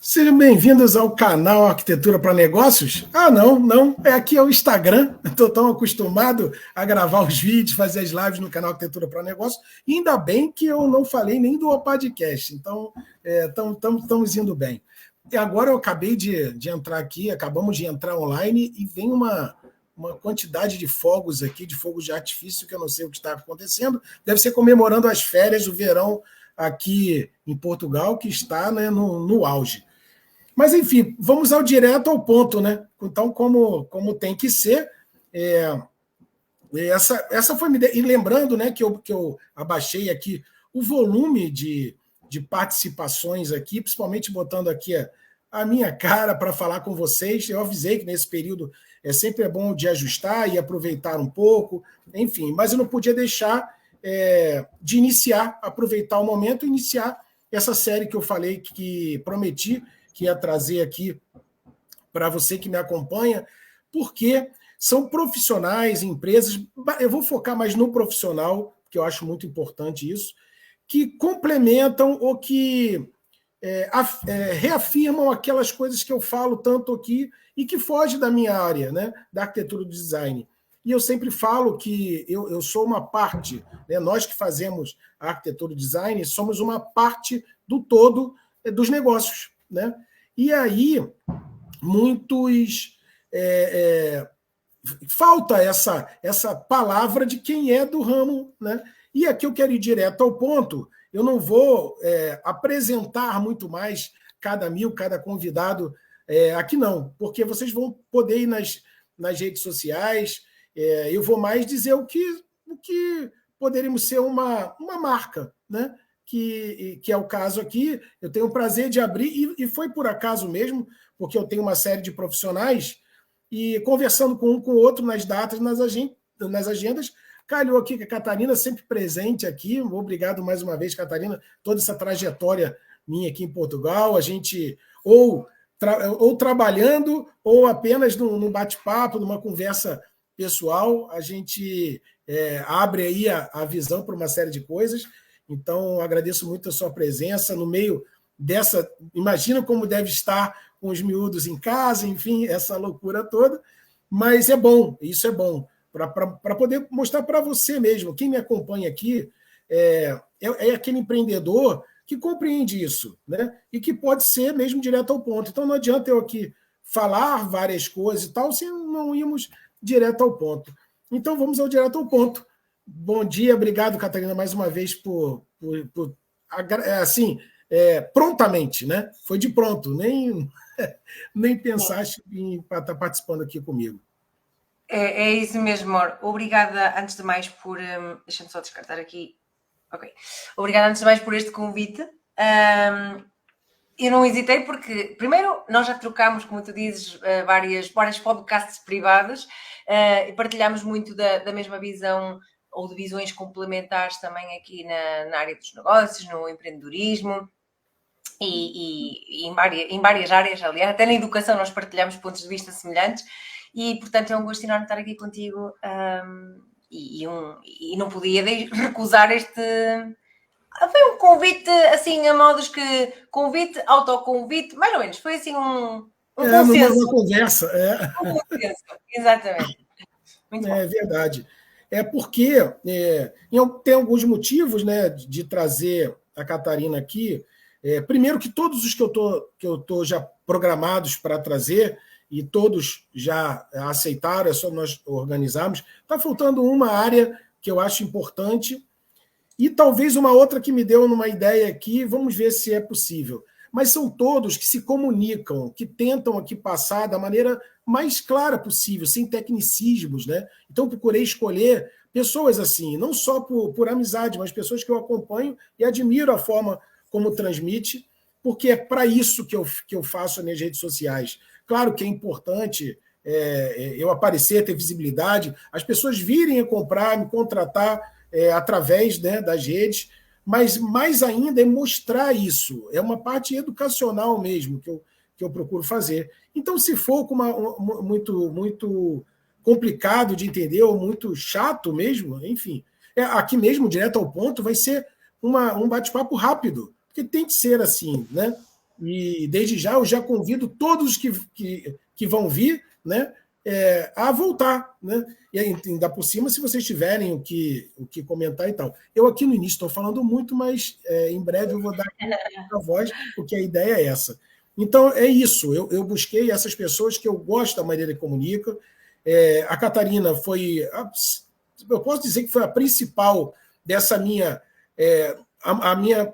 Sejam bem-vindos ao canal Arquitetura para Negócios. Não, aqui é o Instagram. Estou tão acostumado a gravar os vídeos, fazer as lives no canal Arquitetura para Negócios. E ainda bem que eu não falei nem do podcast, então estamos indo bem. E agora eu acabei de entrar aqui, acabamos de entrar online e vem uma quantidade de fogos aqui, de fogos de artifício, que eu não sei o que está acontecendo. Deve ser comemorando as férias, o verão aqui em Portugal, que está, né, no auge. Mas, enfim, vamos direto ao ponto, né? Então, como tem que ser, essa foi uma ideia. E lembrando, né, que eu abaixei aqui o volume de participações aqui, principalmente botando aqui a minha cara para falar com vocês. Eu avisei que nesse período sempre é bom de ajustar e aproveitar um pouco, enfim, mas eu não podia deixar de aproveitar o momento e iniciar essa série que eu falei, que prometi que ia trazer aqui para você que me acompanha, porque são profissionais, empresas, eu vou focar mais no profissional, que eu acho muito importante isso, que complementam ou que reafirmam aquelas coisas que eu falo tanto aqui e que fogem da minha área, né, da arquitetura do design. E eu sempre falo que eu sou uma parte, né, nós que fazemos a arquitetura do design, somos uma parte do todo dos negócios, né? E aí, falta essa palavra de quem é do ramo, né? E aqui eu quero ir direto ao ponto. Eu não vou apresentar muito mais cada convidado aqui não, porque vocês vão poder ir nas redes sociais. Eu vou mais dizer o que poderíamos ser uma marca, né? Que é o caso aqui. Eu tenho o prazer de abrir, e foi por acaso mesmo, porque eu tenho uma série de profissionais, e conversando com um com o outro nas datas, nas agendas, calhou aqui que a Catarina, sempre presente aqui. Obrigado mais uma vez, Catarina, toda essa trajetória minha aqui em Portugal, a gente ou trabalhando, ou apenas num bate-papo, numa conversa pessoal, a gente abre aí a visão para uma série de coisas. Então, agradeço muito a sua presença no meio dessa... Imagina como deve estar com os miúdos em casa, enfim, essa loucura toda. Mas é bom, isso é bom, para poder mostrar para você mesmo. Quem me acompanha aqui é aquele empreendedor que compreende isso, né? E que pode ser mesmo direto ao ponto. Então, não adianta eu aqui falar várias coisas e tal, se não irmos direto ao ponto. Então, vamos ao direto ao ponto. Bom dia, obrigado, Catarina, mais uma vez por prontamente, né? Foi de pronto, nem pensaste em estar participando aqui comigo. É isso mesmo, Mauro. Obrigada, antes de mais, por... Deixa-me só descartar aqui. Ok. Obrigada, antes de mais, por este convite. Eu não hesitei porque, primeiro, nós já trocámos, como tu dizes, várias podcasts privados e partilhámos muito da mesma visão, ou de visões complementares também aqui na área dos negócios, no empreendedorismo e em várias áreas, aliás, até na educação nós partilhamos pontos de vista semelhantes e, portanto, é um gosto enorme estar aqui contigo e não podia recusar este... Foi um convite, assim, a modos que... Convite, autoconvite, mais ou menos, foi assim um consenso. Uma conversa. Um consenso, exatamente. Muito bom. É verdade. Porque tem alguns motivos, né, de trazer a Catarina aqui. Primeiro que todos os que eu tô já programados para trazer, e todos já aceitaram, é só nós organizarmos. Está faltando uma área que eu acho importante, e talvez uma outra que me deu numa ideia aqui, vamos ver se é possível. Mas são todos que se comunicam, que tentam aqui passar da maneira mais clara possível, sem tecnicismos, né? Então, procurei escolher pessoas assim, não só por amizade, mas pessoas que eu acompanho e admiro a forma como transmite, porque é para isso que eu faço nas minhas redes sociais. Claro que é importante eu aparecer, ter visibilidade, as pessoas virem a comprar, me contratar através, né, das redes, mas mais ainda é mostrar isso. É uma parte educacional mesmo que eu procuro fazer. Então, se for muito complicado de entender ou muito chato mesmo, enfim, aqui mesmo, direto ao ponto, vai ser um bate-papo rápido, porque tem que ser assim, né? E desde já eu já convido todos que vão vir, né, a voltar, né? E ainda por cima, se vocês tiverem o que comentar e tal. Eu aqui no início estou falando muito, mas em breve eu vou dar a voz, porque a ideia é essa. Então, é isso. Eu busquei essas pessoas que eu gosto da maneira que comunica. A Catarina foi, eu posso dizer que foi a principal dessa minha, a minha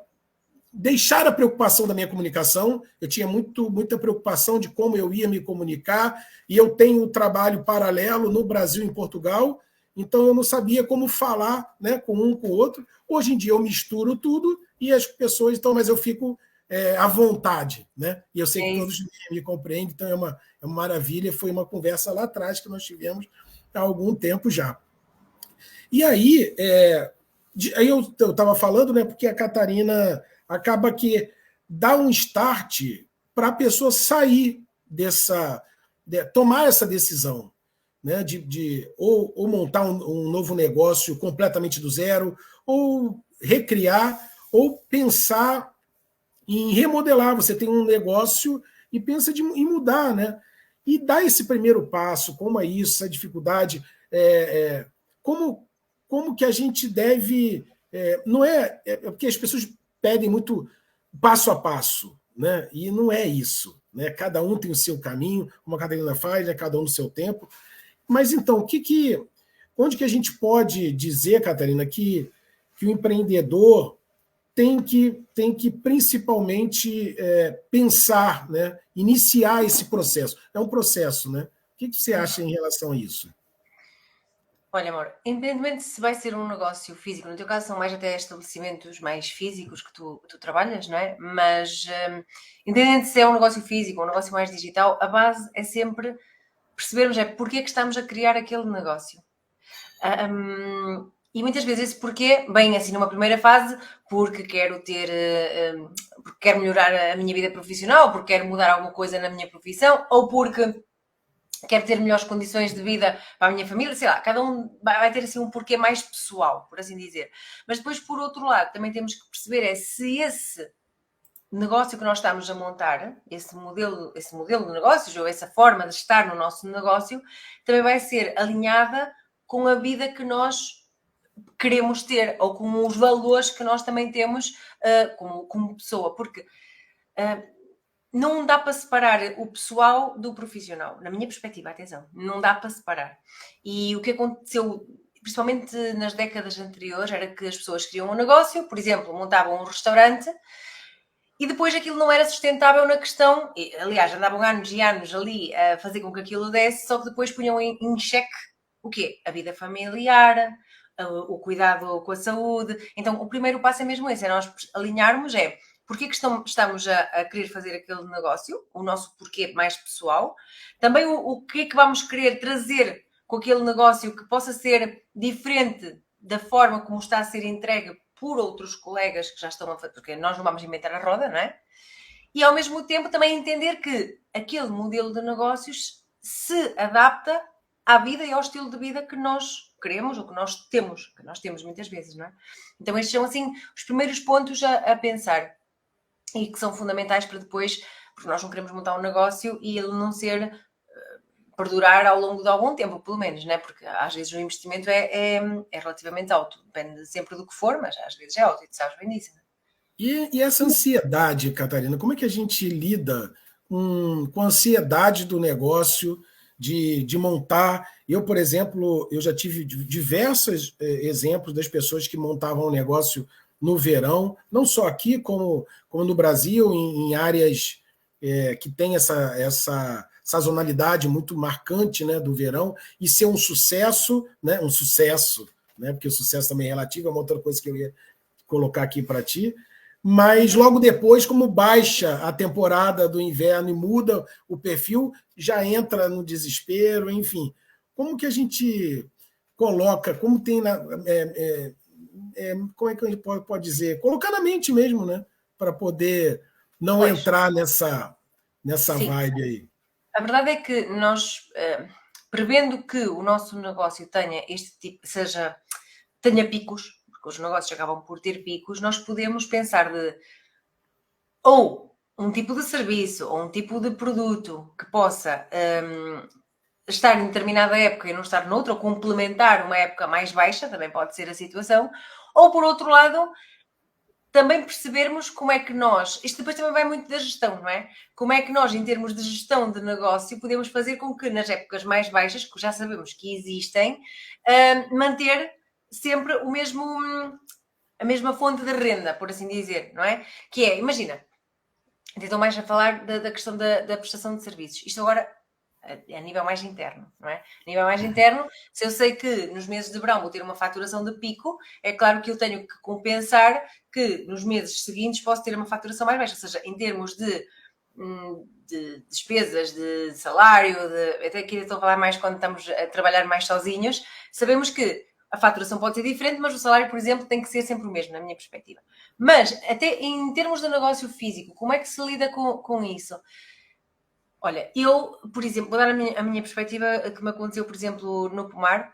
deixar a preocupação da minha comunicação. Eu tinha muita preocupação de como eu ia me comunicar, e eu tenho um trabalho paralelo no Brasil e em Portugal, então eu não sabia como falar, né, com um com o outro. Hoje em dia eu misturo tudo e as pessoas, então, mas eu fico à vontade, né? E eu sei que todos me compreendem, então é uma maravilha. Foi uma conversa lá atrás que nós tivemos há algum tempo já. E aí eu estava falando, né, porque a Catarina acaba que dá um start para a pessoa sair tomar essa decisão, né, ou montar um novo negócio completamente do zero, ou recriar, ou pensar em remodelar. Você tem um negócio e pensa em mudar, né? E dar esse primeiro passo, como é isso, essa dificuldade, como que a gente deve. Não porque as pessoas pedem muito passo a passo, né? E não é isso. Né? Cada um tem o seu caminho, como a Catarina faz, né? Cada um no seu tempo. Mas então, onde que a gente pode dizer, Catarina, que o empreendedor tem que principalmente pensar, né? Iniciar esse processo? É um processo, né? O que você acha em relação a isso? Olha, amor, independentemente se vai ser um negócio físico, no teu caso são mais até estabelecimentos mais físicos que tu trabalhas, não é? Mas, independente se é um negócio físico ou um negócio mais digital, a base é sempre percebermos porque é que estamos a criar aquele negócio. E muitas vezes esse porquê vem assim numa primeira fase porque quero porque quero melhorar a minha vida profissional, porque quero mudar alguma coisa na minha profissão, ou porque quero ter melhores condições de vida para a minha família, sei lá, cada um vai ter assim um porquê mais pessoal, por assim dizer. Mas depois, por outro lado, também temos que perceber se esse negócio que nós estamos a montar, esse modelo de negócios, ou essa forma de estar no nosso negócio, também vai ser alinhada com a vida que nós queremos ter, ou com os valores que nós também temos como pessoa, porque não dá para separar o pessoal do profissional, na minha perspectiva, atenção, não dá para separar. E o que aconteceu, principalmente nas décadas anteriores, era que as pessoas criam um negócio, por exemplo, montavam um restaurante, e depois aquilo não era sustentável na questão, aliás, andavam anos e anos ali a fazer com que aquilo desse, só que depois punham em xeque o quê? A vida familiar, o cuidado com a saúde. Então, o primeiro passo é mesmo esse, é nós alinharmos, porque é que estamos a querer fazer aquele negócio, o nosso porquê mais pessoal, também o que é que vamos querer trazer com aquele negócio que possa ser diferente da forma como está a ser entregue por outros colegas que já estão a fazer, porque nós não vamos inventar a roda, não é? E ao mesmo tempo também entender que aquele modelo de negócios se adapta à vida e ao estilo de vida que nós queremos ou que nós temos muitas vezes, não é? Então estes são assim os primeiros pontos a pensar e que são fundamentais para depois, porque nós não queremos montar um negócio e ele não ser perdurar ao longo de algum tempo, pelo menos, né? Porque às vezes o investimento é relativamente alto, depende sempre do que for, mas às vezes é alto, e tu sabes bem disso. Né? E essa ansiedade, Catarina, como é que a gente lida com a ansiedade do negócio, de montar? Eu, por exemplo, eu já tive diversos exemplos das pessoas que montavam um negócio no verão, não só aqui, como no Brasil, em áreas que tem essa sazonalidade muito marcante, né, do verão, e ser um sucesso, né, porque o sucesso também é relativo, é uma outra coisa que eu ia colocar aqui para ti, mas logo depois, como baixa a temporada do inverno e muda o perfil, já entra no desespero, enfim. Como que a gente coloca, como tem como é que a gente pode dizer? Colocar na mente mesmo, né? Para poder não entrar nessa vibe aí. A verdade é que nós, prevendo que o nosso negócio tenha este tipo, tenha picos, porque os negócios acabam por ter picos, nós podemos pensar ou um tipo de serviço ou um tipo de produto que possa estar em determinada época e não estar noutra, ou complementar uma época mais baixa, também pode ser a situação, ou por outro lado, também percebermos como é que nós, isto depois também vai muito da gestão, não é? Como é que nós, em termos de gestão de negócio, podemos fazer com que nas épocas mais baixas, que já sabemos que existem, manter sempre o mesmo, a mesma fonte de renda, por assim dizer, não é? Que é, imagina, estou mais a falar da questão da prestação de serviços. Isto agora a nível mais interno, não é? A nível mais interno, se eu sei que nos meses de verão vou ter uma faturação de pico, é claro que eu tenho que compensar que nos meses seguintes posso ter uma faturação mais baixa, ou seja, em termos de despesas, de salário, até aqui estou a falar mais quando estamos a trabalhar mais sozinhos, sabemos que a faturação pode ser diferente, mas o salário, por exemplo, tem que ser sempre o mesmo, na minha perspectiva. Mas, até em termos de negócio físico, como é que se lida com isso? Olha, eu, por exemplo, vou dar a minha perspectiva que me aconteceu, por exemplo, no Pomar,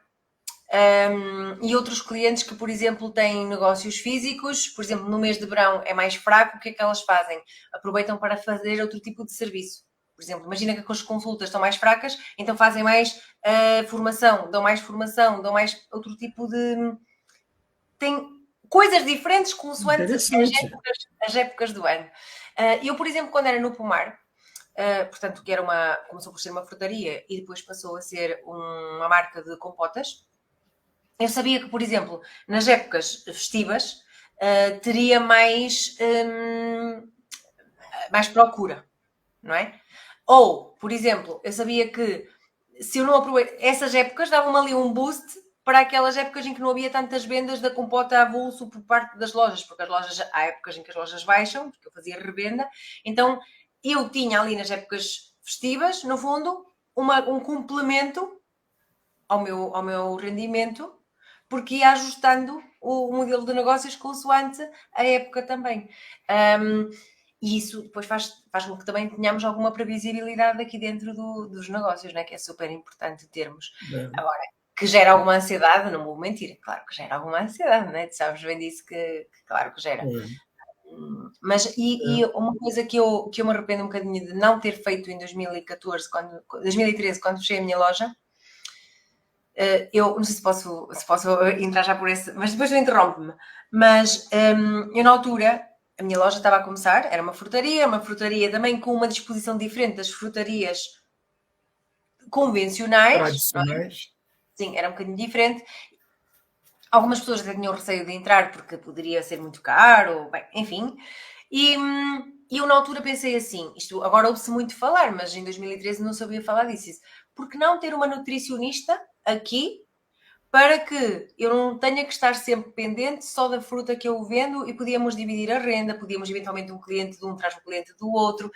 e outros clientes que, por exemplo, têm negócios físicos, por exemplo, no mês de verão é mais fraco, o que é que elas fazem? Aproveitam para fazer outro tipo de serviço. Por exemplo, imagina que as consultas estão mais fracas, então fazem mais formação, dão mais outro tipo de... Tem coisas diferentes consoante as épocas do ano. Eu, por exemplo, quando era no Pomar, portanto, que começou por ser uma frutaria e depois passou a ser uma marca de compotas. Eu sabia que, por exemplo, nas épocas festivas, teria mais procura, não é? Ou, por exemplo, eu sabia que se eu não aproveito essas épocas, davam-me ali um boost para aquelas épocas em que não havia tantas vendas da compota avulso por parte das lojas, porque há épocas em que as lojas baixam, porque eu fazia revenda, então eu tinha ali nas épocas festivas, no fundo, um complemento ao meu rendimento, porque ia ajustando o modelo de negócios consoante a época também. E isso depois faz com que também tenhamos alguma previsibilidade aqui dentro dos negócios, né? Que é super importante termos. Agora, que gera alguma ansiedade, não vou mentir, claro que gera alguma ansiedade, né? Tu sabes bem disso que claro que gera. Mas uma coisa que eu me arrependo um bocadinho de não ter feito em 2013, quando fechei a minha loja, eu não sei se posso entrar já por esse, mas depois eu interrompo-me. Mas eu na altura, a minha loja estava a começar, era uma frutaria também com uma disposição diferente das frutarias convencionais. Tradicionais. Sim, era um bocadinho diferente. Algumas pessoas até tinham receio de entrar porque poderia ser muito caro, bem, enfim. E eu na altura pensei assim, isto agora ouve-se muito falar, mas em 2013 não sabia falar disso. Por que não ter uma nutricionista aqui para que eu não tenha que estar sempre pendente só da fruta que eu vendo e podíamos dividir a renda, podíamos eventualmente um cliente de um traz um cliente do outro.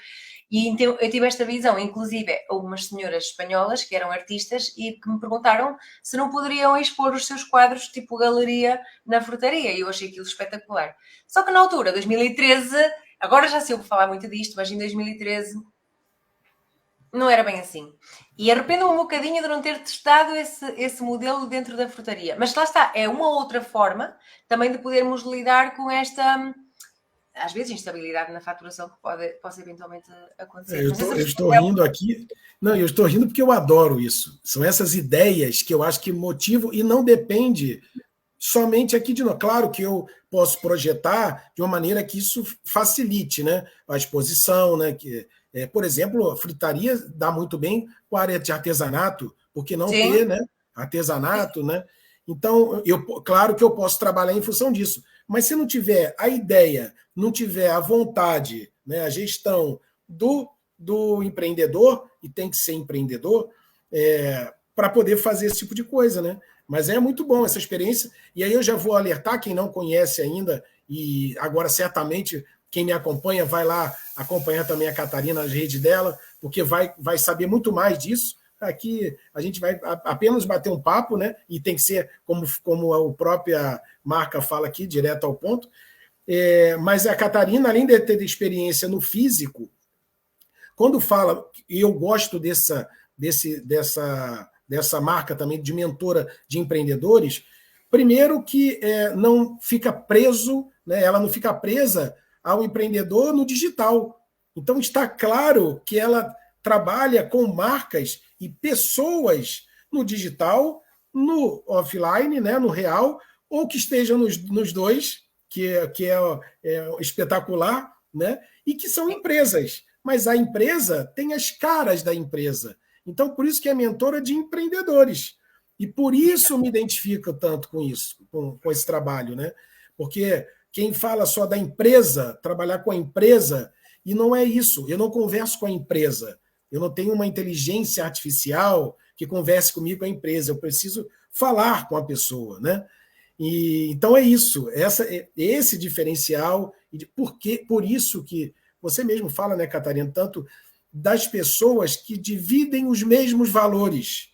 E então eu tive esta visão, inclusive houve umas senhoras espanholas que eram artistas e que me perguntaram se não poderiam expor os seus quadros tipo galeria na frutaria, e eu achei aquilo espetacular. Só que na altura, 2013, agora já sei falar muito disto, mas em 2013 não era bem assim. E arrependo-me um bocadinho de não ter testado esse modelo dentro da frutaria. Mas lá está, é uma outra forma também de podermos lidar com esta, às vezes, instabilidade na faturação que possa eventualmente acontecer. Eu estou rindo aqui. Não, eu estou rindo porque eu adoro isso. São essas ideias que eu acho que motivam e não depende somente aqui de nós. Claro que eu posso projetar de uma maneira que isso facilite, né, a exposição, né, que por exemplo, a frutaria dá muito bem com a área de artesanato, porque não Sim. ter, né, artesanato, né? Então, claro que eu posso trabalhar em função disso, mas se não tiver a ideia, não tiver a vontade, né, a gestão do empreendedor, e tem que ser empreendedor, para poder fazer esse tipo de coisa, né? Mas é muito bom essa experiência, e aí eu já vou alertar quem não conhece ainda, e agora certamente quem me acompanha vai lá acompanhar também a Catarina nas redes dela, porque vai saber muito mais disso. Aqui a gente vai apenas bater um papo, né? E tem que ser, como a própria marca fala aqui, direto ao ponto. Mas a Catarina, além de ter experiência no físico, quando fala, e eu gosto dessa marca também de mentora de empreendedores, primeiro que não fica preso, né? Ela não fica presa ao empreendedor no digital. Então, está claro que ela trabalha com marcas e pessoas no digital, no offline, né, no real, ou que estejam nos dois, é espetacular, né, e que são empresas. Mas a empresa tem as caras da empresa. Então, por isso que é mentora de empreendedores. E por isso eu me identifico tanto com isso, com esse trabalho, né? Porque quem fala só da empresa, trabalhar com a empresa, e não é isso, eu não converso com a empresa, eu não tenho uma inteligência artificial que converse comigo com a empresa, eu preciso falar com a pessoa, né? Então é isso, esse diferencial, e por isso que você mesmo fala, né, Catarina, tanto das pessoas que dividem os mesmos valores.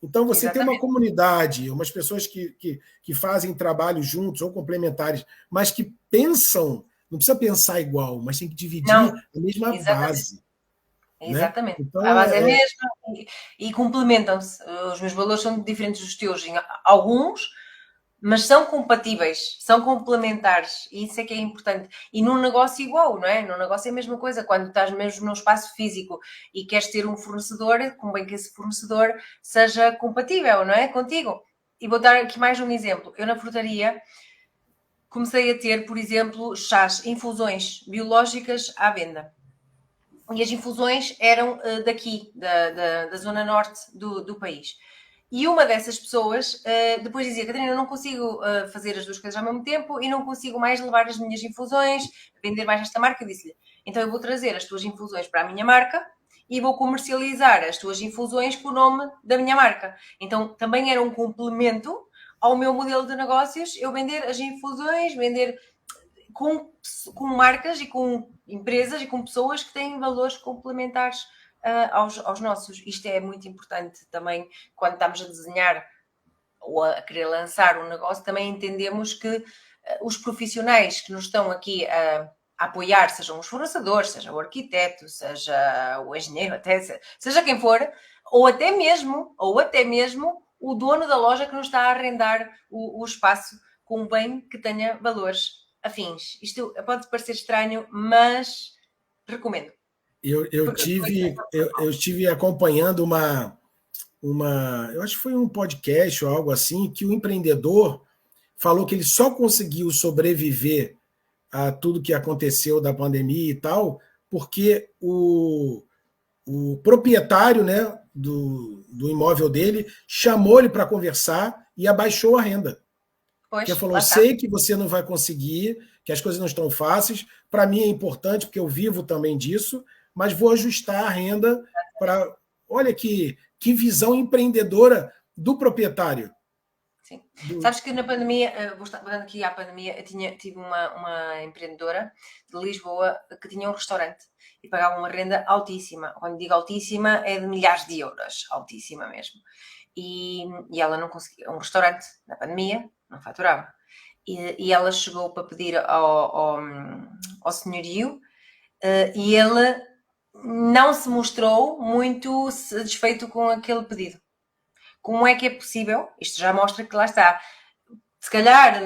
Então, você tem uma comunidade, umas pessoas que fazem trabalho juntos ou complementares, mas que pensam, não precisa pensar igual, mas tem que dividir a mesma base. Exatamente. Né? Então, a base é a mesma e complementam-se. Os meus valores são diferentes dos teus, alguns, mas são compatíveis, são complementares, e isso é que é importante. E num negócio igual, não é? Num negócio é a mesma coisa, quando estás mesmo num espaço físico e queres ter um fornecedor, convém que esse fornecedor seja compatível, não é? Contigo. E vou dar aqui mais um exemplo. Eu na frutaria comecei a ter, por exemplo, chás, infusões biológicas à venda. E as infusões eram daqui, da zona norte do país. E uma dessas pessoas depois dizia: Catarina, eu não consigo fazer as duas coisas ao mesmo tempo e não consigo mais levar as minhas infusões, vender mais esta marca. Eu disse-lhe: então eu vou trazer as tuas infusões para a minha marca e vou comercializar as tuas infusões com o nome da minha marca. Então também era um complemento ao meu modelo de negócios, eu vender as infusões, vender com marcas e com empresas e com pessoas que têm valores complementares aos nossos. Isto é muito importante também quando estamos a desenhar ou a querer lançar um negócio, também entendemos que os profissionais que nos estão aqui a apoiar, sejam os fornecedores, seja o arquiteto, seja o engenheiro, até seja quem for, ou até mesmo o dono da loja que nos está a arrendar o espaço, convém que tenha valores afins. Isto pode parecer estranho, mas recomendo. Eu estive acompanhando eu acho que foi um podcast ou algo assim, que o empreendedor falou que ele só conseguiu sobreviver a tudo que aconteceu da pandemia e tal, porque o proprietário, né, do imóvel dele chamou ele para conversar e abaixou a renda. Porque falou: eu sei que você não vai conseguir, que as coisas não estão fáceis, para mim é importante, porque eu vivo também disso, mas vou ajustar a renda para... Olha que visão empreendedora do proprietário. Sim. Sabes que na pandemia, voltando aqui à pandemia, eu tive uma empreendedora de Lisboa que tinha um restaurante e pagava uma renda altíssima. Quando digo altíssima, é de milhares de euros, altíssima mesmo. E ela não conseguia, um restaurante na pandemia, não faturava. E ela chegou para pedir ao senhorio e ele não se mostrou muito satisfeito com aquele pedido. Como é que é possível? Isto já mostra que lá está. Se calhar,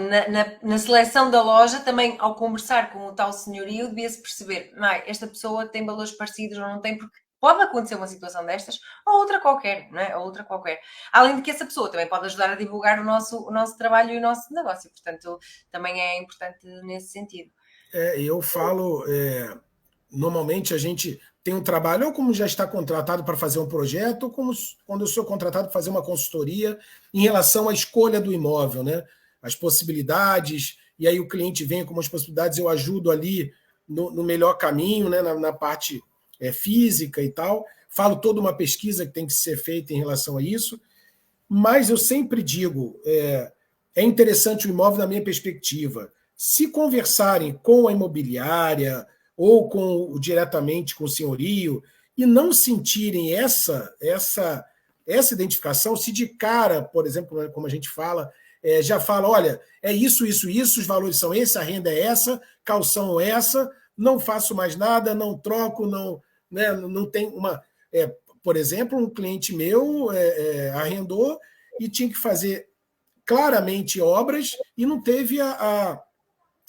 na seleção da loja, também ao conversar com o tal senhorio, devia-se perceber: esta pessoa tem valores parecidos ou não tem, porque pode acontecer uma situação destas, ou outra qualquer, não é? Ou outra qualquer. Além de que essa pessoa também pode ajudar a divulgar o nosso trabalho e o nosso negócio. Portanto, também é importante nesse sentido. Eu falo... Normalmente a gente tem um trabalho, ou como já está contratado para fazer um projeto, ou como quando eu sou contratado para fazer uma consultoria em relação à escolha do imóvel, né? As possibilidades, e aí o cliente vem com umas possibilidades, eu ajudo ali no melhor caminho, né? na parte física e tal. Falo toda uma pesquisa que tem que ser feita em relação a isso, mas eu sempre digo, é interessante o imóvel na minha perspectiva. Se conversarem com a imobiliária ou diretamente com o senhorio, e não sentirem essa identificação, se de cara, por exemplo, como a gente fala, já fala: olha, é isso, os valores são esses, a renda é essa, calção é essa, não faço mais nada, não troco, não tem uma... por exemplo, um cliente meu arrendou e tinha que fazer claramente obras e não teve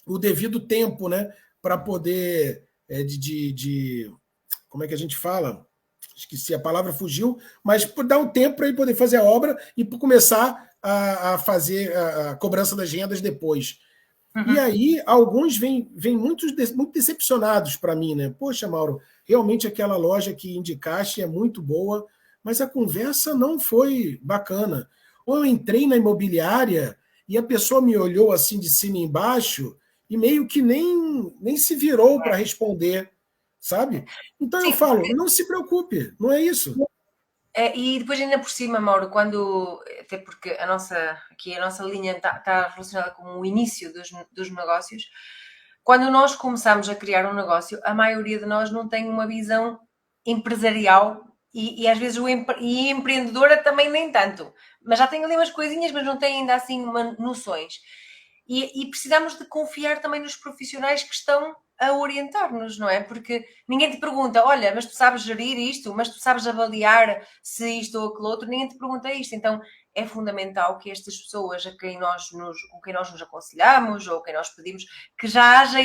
o devido tempo, né, para poder como é que a gente fala? Esqueci, a palavra fugiu, mas dar um tempo para ele poder fazer a obra e começar a fazer a cobrança das rendas depois. E aí, alguns vêm muito decepcionados para mim, né? Poxa, Mauro, realmente aquela loja que indicaste é muito boa, mas a conversa não foi bacana. Ou eu entrei na imobiliária e a pessoa me olhou assim de cima e embaixo e meio que nem se virou para responder, sabe? Então eu falo, não se preocupe, não é isso. E depois ainda por cima, Mauro, até porque a nossa linha está relacionada com o início dos negócios, quando nós começamos a criar um negócio, a maioria de nós não tem uma visão empresarial e às vezes e empreendedora também nem tanto, mas já tem ali umas coisinhas, mas não tem ainda assim noções. E precisamos de confiar também nos profissionais que estão a orientar-nos, não é? Porque ninguém te pergunta, olha, mas tu sabes gerir isto, mas tu sabes avaliar se isto ou aquilo outro, ninguém te pergunta isto. Então é fundamental que estas pessoas com quem nós nos aconselhamos ou quem nós pedimos, que já haja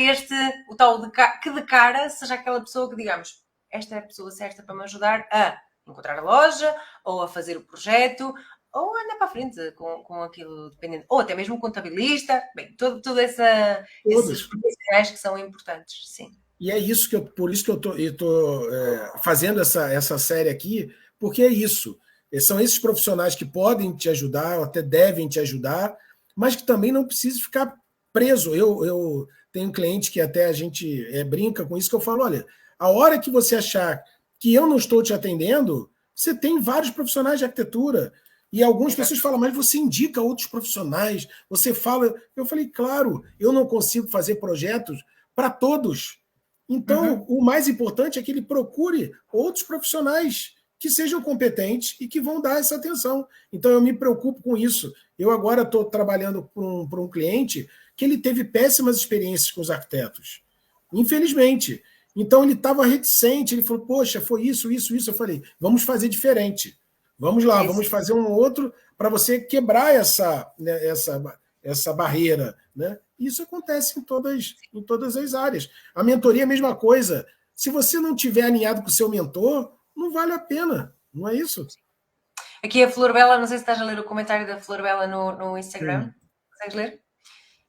o tal que de cara seja aquela pessoa que digamos, esta é a pessoa certa para me ajudar a encontrar a loja ou a fazer o projeto ou andar para a frente com aquilo dependendo, ou até mesmo contabilista, bem, todos esses profissionais que são importantes, sim. E é isso por isso que eu estou fazendo essa série aqui, porque é isso. São esses profissionais que podem te ajudar, ou até devem te ajudar, mas que também não precisa ficar preso. Eu tenho um cliente que até a gente brinca com isso, que eu falo, olha, a hora que você achar que eu não estou te atendendo, você tem vários profissionais de arquitetura. E algumas pessoas falam, mas você indica outros profissionais, você fala... Eu falei, claro, eu não consigo fazer projetos para todos. Então, o mais importante é que ele procure outros profissionais que sejam competentes e que vão dar essa atenção. Então, eu me preocupo com isso. Eu agora estou trabalhando para um cliente que ele teve péssimas experiências com os arquitetos. Infelizmente. Então, ele estava reticente, ele falou, poxa, foi isso. Eu falei, vamos fazer diferente. Vamos lá, vamos fazer um outro para você quebrar essa barreira, né? Isso acontece em todas as áreas. A mentoria é a mesma coisa. Se você não tiver alinhado com o seu mentor, não vale a pena, não é isso? Aqui a Flor Bela, não sei se estás a ler o comentário da Flor Bela no Instagram. Consegues ler?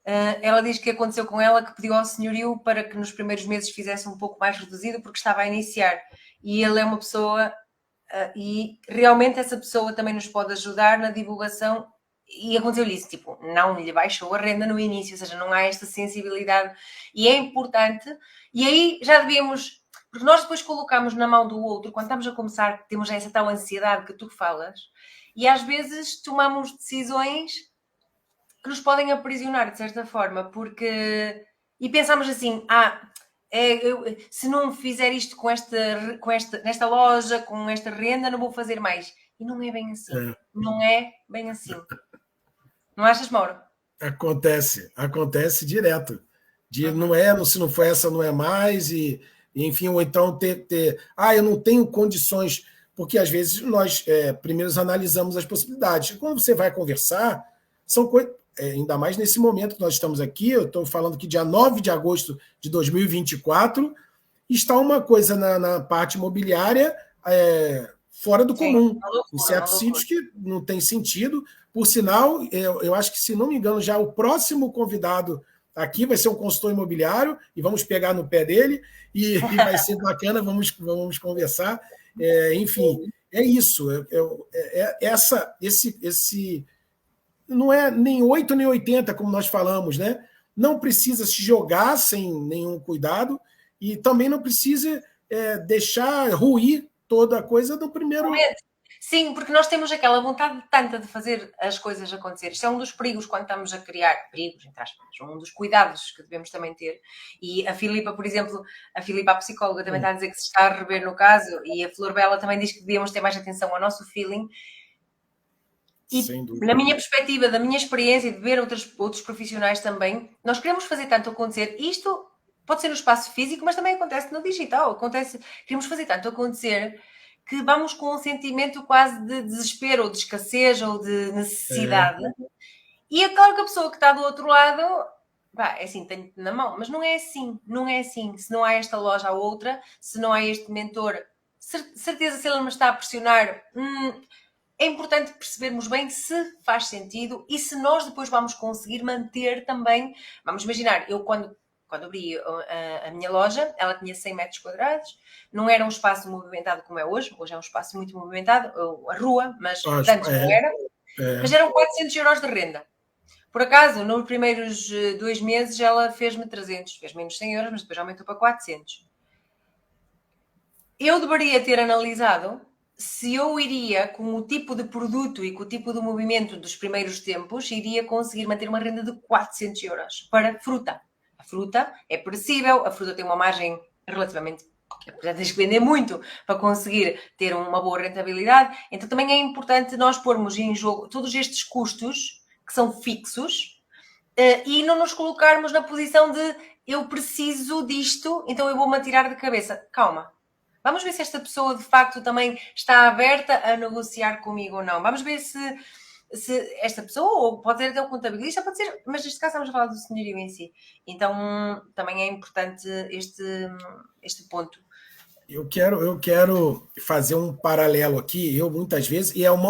Ela diz que aconteceu com ela, que pediu ao senhorio para que nos primeiros meses fizesse um pouco mais reduzido porque estava a iniciar. E ele é uma pessoa... e realmente essa pessoa também nos pode ajudar na divulgação e aconteceu-lhe isso, tipo, não lhe baixou a renda no início, ou seja, não há esta sensibilidade e é importante, e aí já devíamos, porque nós depois colocamos na mão do outro, quando estamos a começar, temos essa tal ansiedade que tu falas, e às vezes tomamos decisões que nos podem aprisionar de certa forma, porque, e pensamos assim, se não fizer isto nesta loja, com esta renda, não vou fazer mais. E não é bem assim. Não é bem assim. Não achas, Mauro? Acontece direto. Se não for essa, não é mais, enfim, ou então eu não tenho condições, porque às vezes nós primeiro analisamos as possibilidades. Quando você vai conversar, são coisas. Ainda mais nesse momento que nós estamos aqui, eu estou falando que dia 9 de agosto de 2024, está uma coisa na parte imobiliária fora do comum. Em certos sítios que não tem sentido. Por sinal, eu acho que, se não me engano, já o próximo convidado aqui vai ser um consultor imobiliário, e vamos pegar no pé dele, e vai ser bacana, vamos conversar. Enfim, é isso. Esse não é nem 8 nem 80, como nós falamos, né? Não precisa se jogar sem nenhum cuidado e também não precisa deixar ruir toda a coisa do primeiro... Sim, porque nós temos aquela vontade tanta de fazer as coisas acontecer. Isto é um dos perigos quando estamos a criar, perigos, entre aspas, um dos cuidados que devemos também ter. E a Filipa, por exemplo, a psicóloga, também está a dizer que se está a rever no caso, e a Flor Bela também diz que devíamos ter mais atenção ao nosso feeling. E na minha perspectiva, da minha experiência, de ver outros profissionais também, nós queremos fazer tanto acontecer. Isto pode ser no espaço físico, mas também acontece no digital. Queremos fazer tanto acontecer que vamos com um sentimento quase de desespero, ou de escassez, ou de necessidade. E é claro que a pessoa que está do outro lado é assim, tenho na mão, mas não é assim, não é assim. Se não há esta loja, há outra, se não há este mentor, certeza se ele me está a pressionar, é importante percebermos bem se faz sentido e se nós depois vamos conseguir manter também. Vamos imaginar, eu quando abri a minha loja, ela tinha 100 metros quadrados, não era um espaço movimentado como é hoje é um espaço muito movimentado, a rua, mas antes não era, mas eram 400 euros de renda. Por acaso, nos primeiros 2 meses, ela fez-me 300, fez menos 100 euros, mas depois aumentou para 400. Eu deveria ter analisado se eu iria, com o tipo de produto e com o tipo de movimento dos primeiros tempos, iria conseguir manter uma renda de 400 euros para fruta. A fruta é perecível, a fruta tem uma margem relativamente... tens que vender muito para conseguir ter uma boa rentabilidade. Então também é importante nós pormos em jogo todos estes custos que são fixos e não nos colocarmos na posição de eu preciso disto, então eu vou-me atirar de cabeça. Calma. Vamos ver se esta pessoa de facto também está aberta a negociar comigo ou não. Vamos ver se esta pessoa, ou pode ser até o contabilista, pode ser, mas neste caso estamos a falar do senhorio em si. Então também é importante este ponto. Eu quero fazer um paralelo aqui, eu muitas vezes, e é uma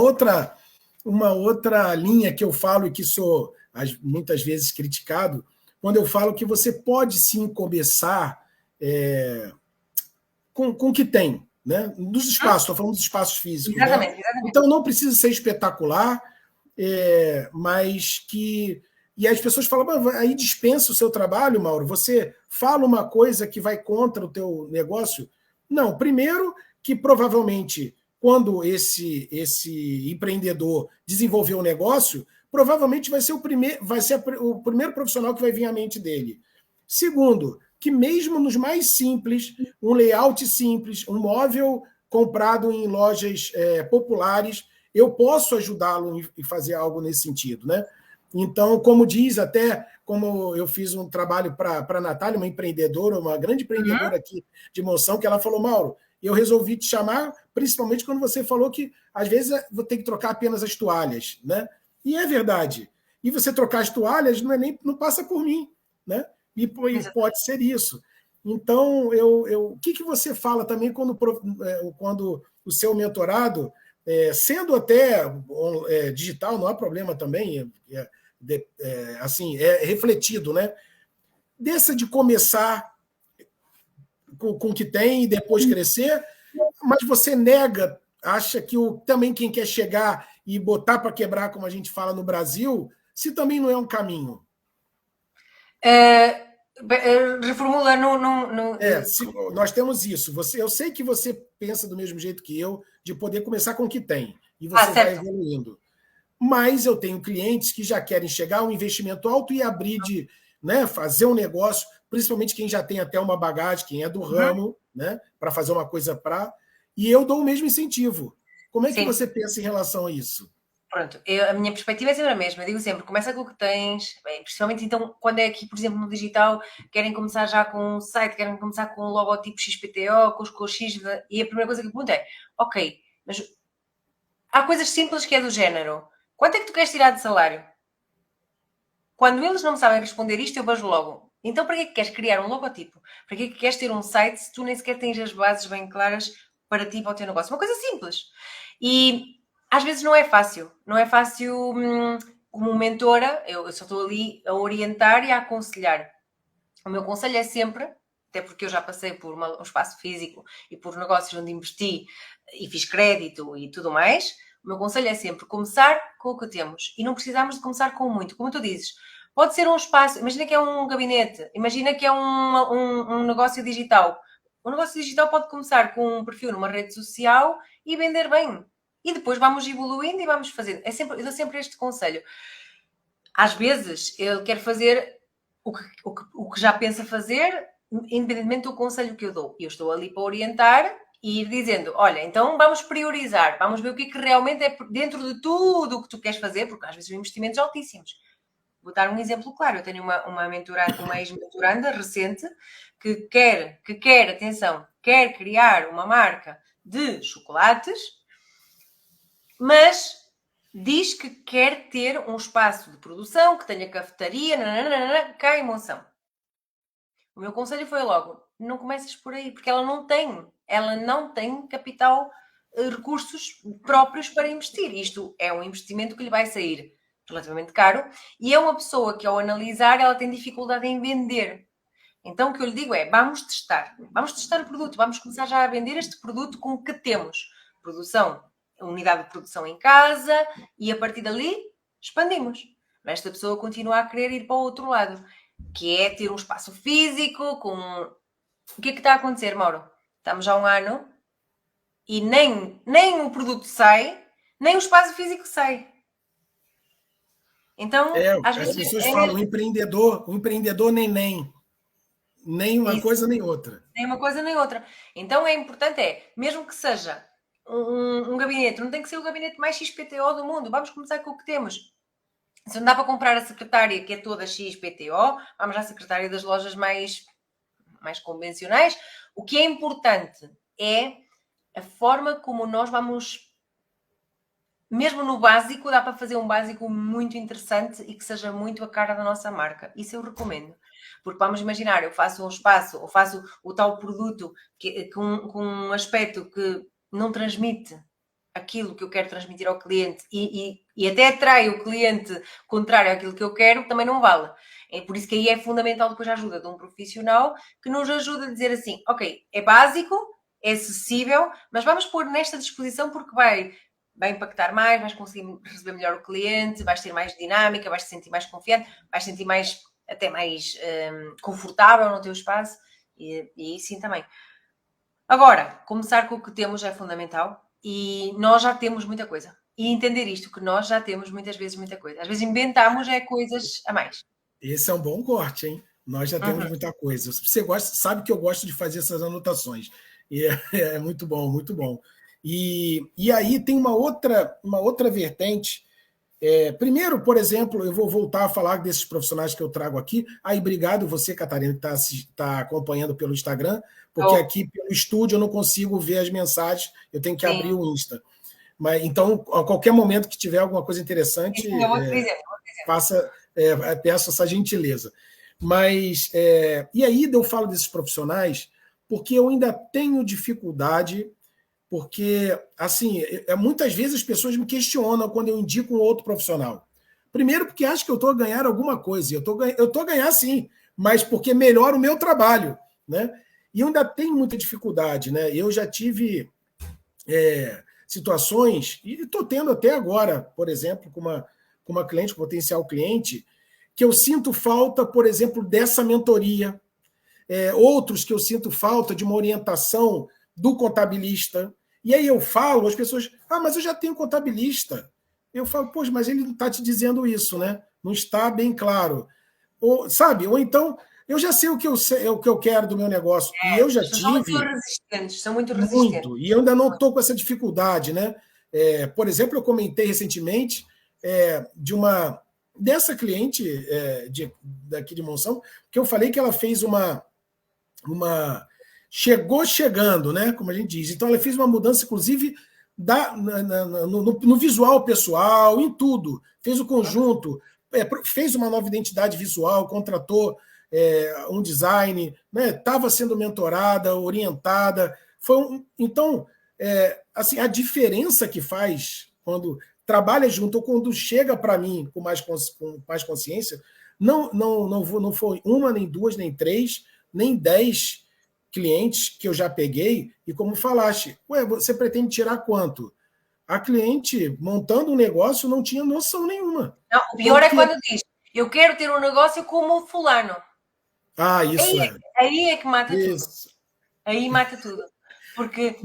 outra linha que eu falo e que sou muitas vezes criticado, quando eu falo que você pode sim começar com o que tem, né? Dos espaços, estou falando dos espaços físicos. Exatamente, né? exatamente. Então não precisa ser espetacular, mas que. E as pessoas falam, aí dispensa o seu trabalho, Mauro. Você fala uma coisa que vai contra o teu negócio. Não, primeiro que provavelmente quando esse empreendedor desenvolver um negócio, provavelmente vai ser o primeiro profissional que vai vir à mente dele. Segundo, que mesmo nos mais simples, um layout simples, um móvel comprado em lojas populares, eu posso ajudá-lo e fazer algo nesse sentido, né? Então, como diz, até como eu fiz um trabalho para a Natália, uma empreendedora, uma grande empreendedora aqui de Monção, que ela falou, Mauro, eu resolvi te chamar, principalmente quando você falou que, às vezes, vou ter que trocar apenas as toalhas, né? E é verdade. E você trocar as toalhas não passa por mim, né? E pode ser isso. Então, o que você fala também quando o seu mentorado, sendo até digital, não há problema também, assim, refletido, né? Dessa de começar com o que tem e depois crescer, mas você nega, acha que também quem quer chegar e botar para quebrar, como a gente fala no Brasil, se também não é um caminho. Reformula no. Nós temos isso. Eu sei que você pensa do mesmo jeito que eu, de poder começar com o que tem, e você vai evoluindo. Mas eu tenho clientes que já querem chegar a um investimento alto e abrir fazer um negócio, principalmente quem já tem até uma bagagem, quem é do ramo, né, para fazer uma coisa e eu dou o mesmo incentivo. Como é que você pensa em relação a isso? Pronto, a minha perspectiva é sempre a mesma. Eu digo sempre, começa com o que tens, principalmente então, quando é aqui, por exemplo, no digital, querem começar já com um site, querem começar com um logotipo XPTO, com os X, e a primeira coisa que eu pergunto é, ok, mas há coisas simples que é do género, quanto é que tu queres tirar de salário? Quando eles não me sabem responder isto, eu vejo logo. Então, para que é que queres criar um logotipo? Para que é que queres ter um site se tu nem sequer tens as bases bem claras para ti e para o teu negócio? Uma coisa simples. E às vezes não é fácil. Não é fácil como mentora, eu só estou ali a orientar e a aconselhar. O meu conselho é sempre, até porque eu já passei por um espaço físico e por negócios onde investi e fiz crédito e tudo mais, o meu conselho é sempre começar com o que temos. E não precisamos de começar com muito. Como tu dizes, pode ser um espaço, imagina que é um gabinete, imagina que é um negócio digital. O negócio digital pode começar com um perfil numa rede social e vender bem. E depois vamos evoluindo e vamos fazendo. Eu dou sempre este conselho. Às vezes, ele quer fazer o que já pensa fazer, independentemente do conselho que eu dou. Eu estou ali para orientar e ir dizendo, olha, então vamos priorizar, vamos ver o que é que realmente é dentro de tudo o que tu queres fazer, porque às vezes são investimentos altíssimos. Vou dar um exemplo claro. Eu tenho uma ex-mentoranda recente que quer, atenção, quer criar uma marca de chocolates, mas diz que quer ter um espaço de produção, que tenha cafetaria, cá em Monção. O meu conselho foi logo, não comeces por aí, porque ela não tem capital, recursos próprios para investir. Isto é um investimento que lhe vai sair relativamente caro e é uma pessoa que, ao analisar, ela tem dificuldade em vender. Então, o que eu lhe digo é, vamos testar o produto, vamos começar já a vender este produto com o que temos. Produção, unidade de produção em casa e, a partir dali, expandimos. Mas esta pessoa continua a querer ir para o outro lado, que é ter um espaço físico com... O que é que está a acontecer, Mauro? Estamos já há um ano e nem o produto sai, nem o espaço físico sai. Então, às as vezes... pessoas falam, o empreendedor nem uma coisa nem outra. Nem uma coisa nem outra. Então, é importante, mesmo que seja um gabinete, não tem que ser o gabinete mais XPTO do mundo, vamos começar com o que temos. Se não dá para comprar a secretária que é toda XPTO, vamos à secretária das lojas mais convencionais. O que é importante é a forma como nós vamos... Mesmo no básico, dá para fazer um básico muito interessante e que seja muito a cara da nossa marca. Isso eu recomendo. Porque vamos imaginar, eu faço um espaço, ou faço o tal produto com um aspecto que não transmite aquilo que eu quero transmitir ao cliente e até atrai o cliente contrário àquilo que eu quero, também não vale. É por isso que aí é fundamental depois a ajuda de um profissional que nos ajuda a dizer assim, ok, é básico, é acessível, mas vamos pôr nesta disposição porque vai impactar mais, vais conseguir receber melhor o cliente, vais ter mais dinâmica, vais te sentir mais confiante, vais te sentir até mais confortável no teu espaço e sim também. Agora, começar com o que temos é fundamental e nós já temos muita coisa. E entender isto, que nós já temos muitas vezes muita coisa. Às vezes inventamos coisas a mais. Esse é um bom corte, hein? Nós já temos muita coisa. Você sabe que eu gosto de fazer essas anotações. E é muito bom, muito bom. E aí tem uma outra vertente. Primeiro, por exemplo, eu vou voltar a falar desses profissionais que eu trago aqui. Aí, obrigado você, Catarina, que está acompanhando pelo Instagram, porque aqui pelo estúdio eu não consigo ver as mensagens, eu tenho que abrir o Insta. Mas, então, a qualquer momento que tiver alguma coisa interessante, peço essa gentileza. Mas, e aí eu falo desses profissionais porque eu ainda tenho dificuldade, porque, assim, muitas vezes as pessoas me questionam quando eu indico um outro profissional. Primeiro, porque acham que eu estou a ganhar alguma coisa. Eu estou a ganhar, sim, mas porque melhora o meu trabalho, né? E eu ainda tenho muita dificuldade, né? Eu já tive situações, e estou tendo até agora, por exemplo, com uma cliente, potencial cliente, que eu sinto falta, por exemplo, dessa mentoria. Outros que eu sinto falta de uma orientação do contabilista. E aí eu falo, as pessoas, mas eu já tenho contabilista. Eu falo, poxa, mas ele não está te dizendo isso, né? Não está bem claro. Ou então, eu já sei o que eu quero do meu negócio. E eu já tive. São muito resistentes. E eu ainda não estou com essa dificuldade, né? Por exemplo, eu comentei recentemente dessa cliente daqui de Monção, que eu falei que ela fez chegando, né? Como a gente diz. Então, ela fez uma mudança, inclusive, no visual pessoal, em tudo. Fez o conjunto, fez uma nova identidade visual, contratou um design, estava sendo mentorada, orientada. Então, assim, a diferença que faz quando trabalha junto ou quando chega para mim com mais consciência, não foi uma, nem duas, nem três, nem 10 clientes que eu já peguei, e como falaste, você pretende tirar quanto? A cliente, montando um negócio, não tinha noção nenhuma. Não, o pior é quando diz, eu quero ter um negócio como o fulano. Isso aí é que mata tudo. Aí mata tudo. Porque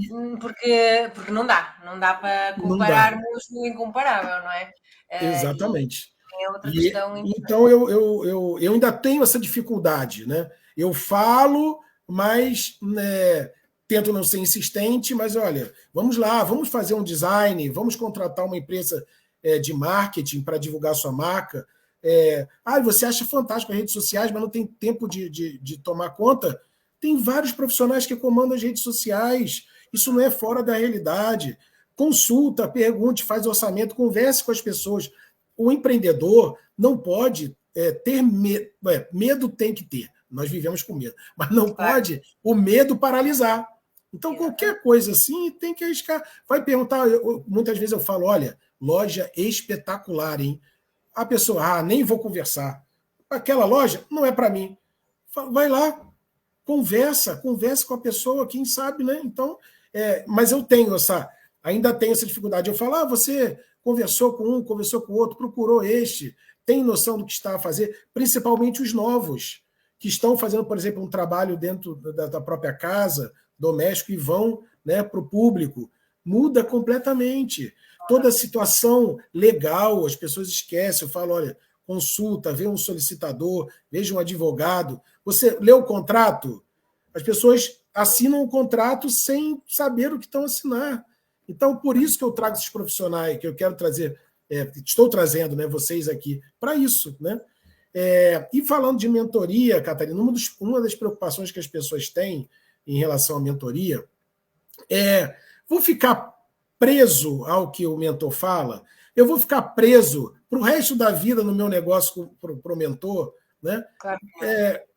não dá para compararmos o incomparável, não é? Exatamente. É outra questão. Então, eu ainda tenho essa dificuldade, né? Eu falo, mas tento não ser insistente, mas olha, vamos lá, vamos fazer um design, vamos contratar uma empresa de marketing para divulgar sua marca. Você acha fantástico as redes sociais, mas não tem tempo de tomar conta? Tem vários profissionais que comandam as redes sociais. Isso não é fora da realidade. consulta, pergunte, faz orçamento, converse com as pessoas. O empreendedor não pode ter medo. Medo tem que ter. Nós vivemos com medo. Mas não pode o medo paralisar. Então, qualquer coisa assim, tem que arriscar. Vai perguntar, muitas vezes eu falo, olha, loja espetacular, hein? A pessoa, nem vou conversar. Aquela loja não é para mim. Vai lá, converse com a pessoa, quem sabe, né? Então, mas eu ainda tenho essa dificuldade. Eu falo, você conversou com um, conversou com o outro, procurou este, tem noção do que está a fazer, principalmente os novos, que estão fazendo, por exemplo, um trabalho dentro da própria casa, doméstico, e vão, né, para o público. Muda completamente. Toda a situação legal, as pessoas esquecem. Eu falo, olha, consulta, vê um solicitador, veja um advogado. Você lê o contrato? As pessoas assinam o contrato sem saber o que estão a assinar. Então, por isso que eu trago esses profissionais, que eu quero trazer, estou trazendo, né, vocês aqui, para isso, né? E falando de mentoria, Catarina, uma das preocupações que as pessoas têm em relação à mentoria vou ficar preso ao que o mentor fala? Eu vou ficar preso para o resto da vida no meu negócio para o mentor? Né? Claro.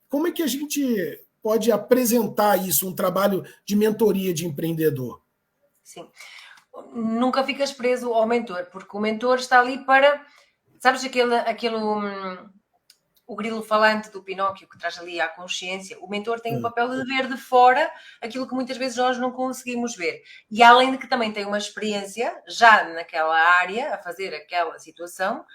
Como é que a gente pode apresentar isso, um trabalho de mentoria de empreendedor? Sim. Nunca ficas preso ao mentor, porque o mentor está ali para... Sabes o grilo falante do Pinóquio que traz ali à consciência? O mentor tem o papel de ver de fora aquilo que muitas vezes nós não conseguimos ver. E além de que também tem uma experiência já naquela área, a fazer aquela situação,